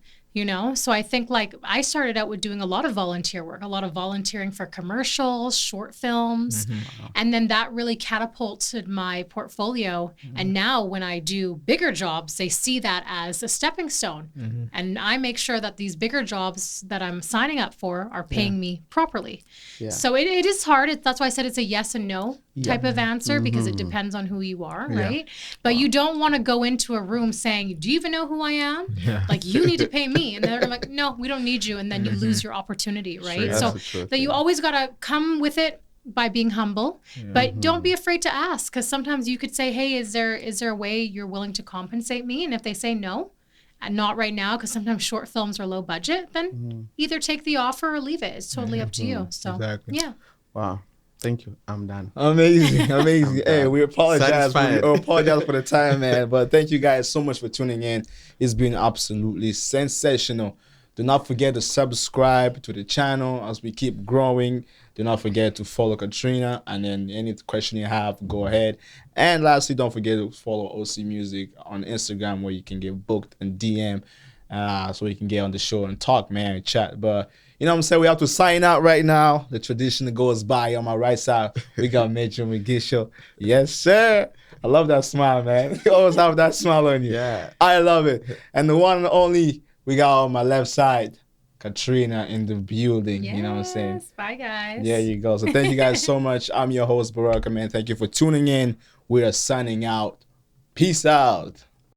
A: So I think I started out with doing a lot of volunteer work, a lot of volunteering for commercials, short films, and then that really catapulted my portfolio. And now when I do bigger jobs, they see that as a stepping stone. And I make sure that these bigger jobs that I'm signing up for are paying me properly.
C: Yeah.
A: So it is hard. That's why I said it's a yes and no type of answer, because it depends on who you are, right? But you don't want to go into a room saying, do you even know who I am?
B: Yeah.
A: You need to pay me. And they're like, no, we don't need you. And then you lose your opportunity, right?
C: That's
A: So
C: the truth,
A: that you always got to come with it by being humble, but don't be afraid to ask, because sometimes you could say, hey, is there a way you're willing to compensate me? And if they say no, and not right now, because sometimes short films are low budget, then either take the offer or leave it. It's totally up to you. So
B: Exactly.
A: yeah.
C: Wow. Thank you. I'm done.
B: Amazing. Hey, we apologize.
C: Satisfied.
B: We apologize for the time, man. But thank you guys so much for tuning in. It's been absolutely sensational. Do not forget to subscribe to the channel as we keep growing. Do not forget to follow Katriina, and then any question you have, go ahead. And lastly, don't forget to follow OC Music on Instagram, where you can get booked and DM, so you can get on the show and talk, man, and chat. But you know what I'm saying? We have to sign out right now. The tradition goes by. On my right side, we got Metro Migisho. Yes, sir. I love that smile, man. You always have that smile on you.
C: Yeah.
B: I love it. And the one and only, we got on my left side, Katriina in the building. You know what I'm saying?
A: Yes. Bye, guys.
B: There you go. So thank you guys so much. I'm your host, Baraka, man. Thank you for tuning in. We are signing out. Peace out.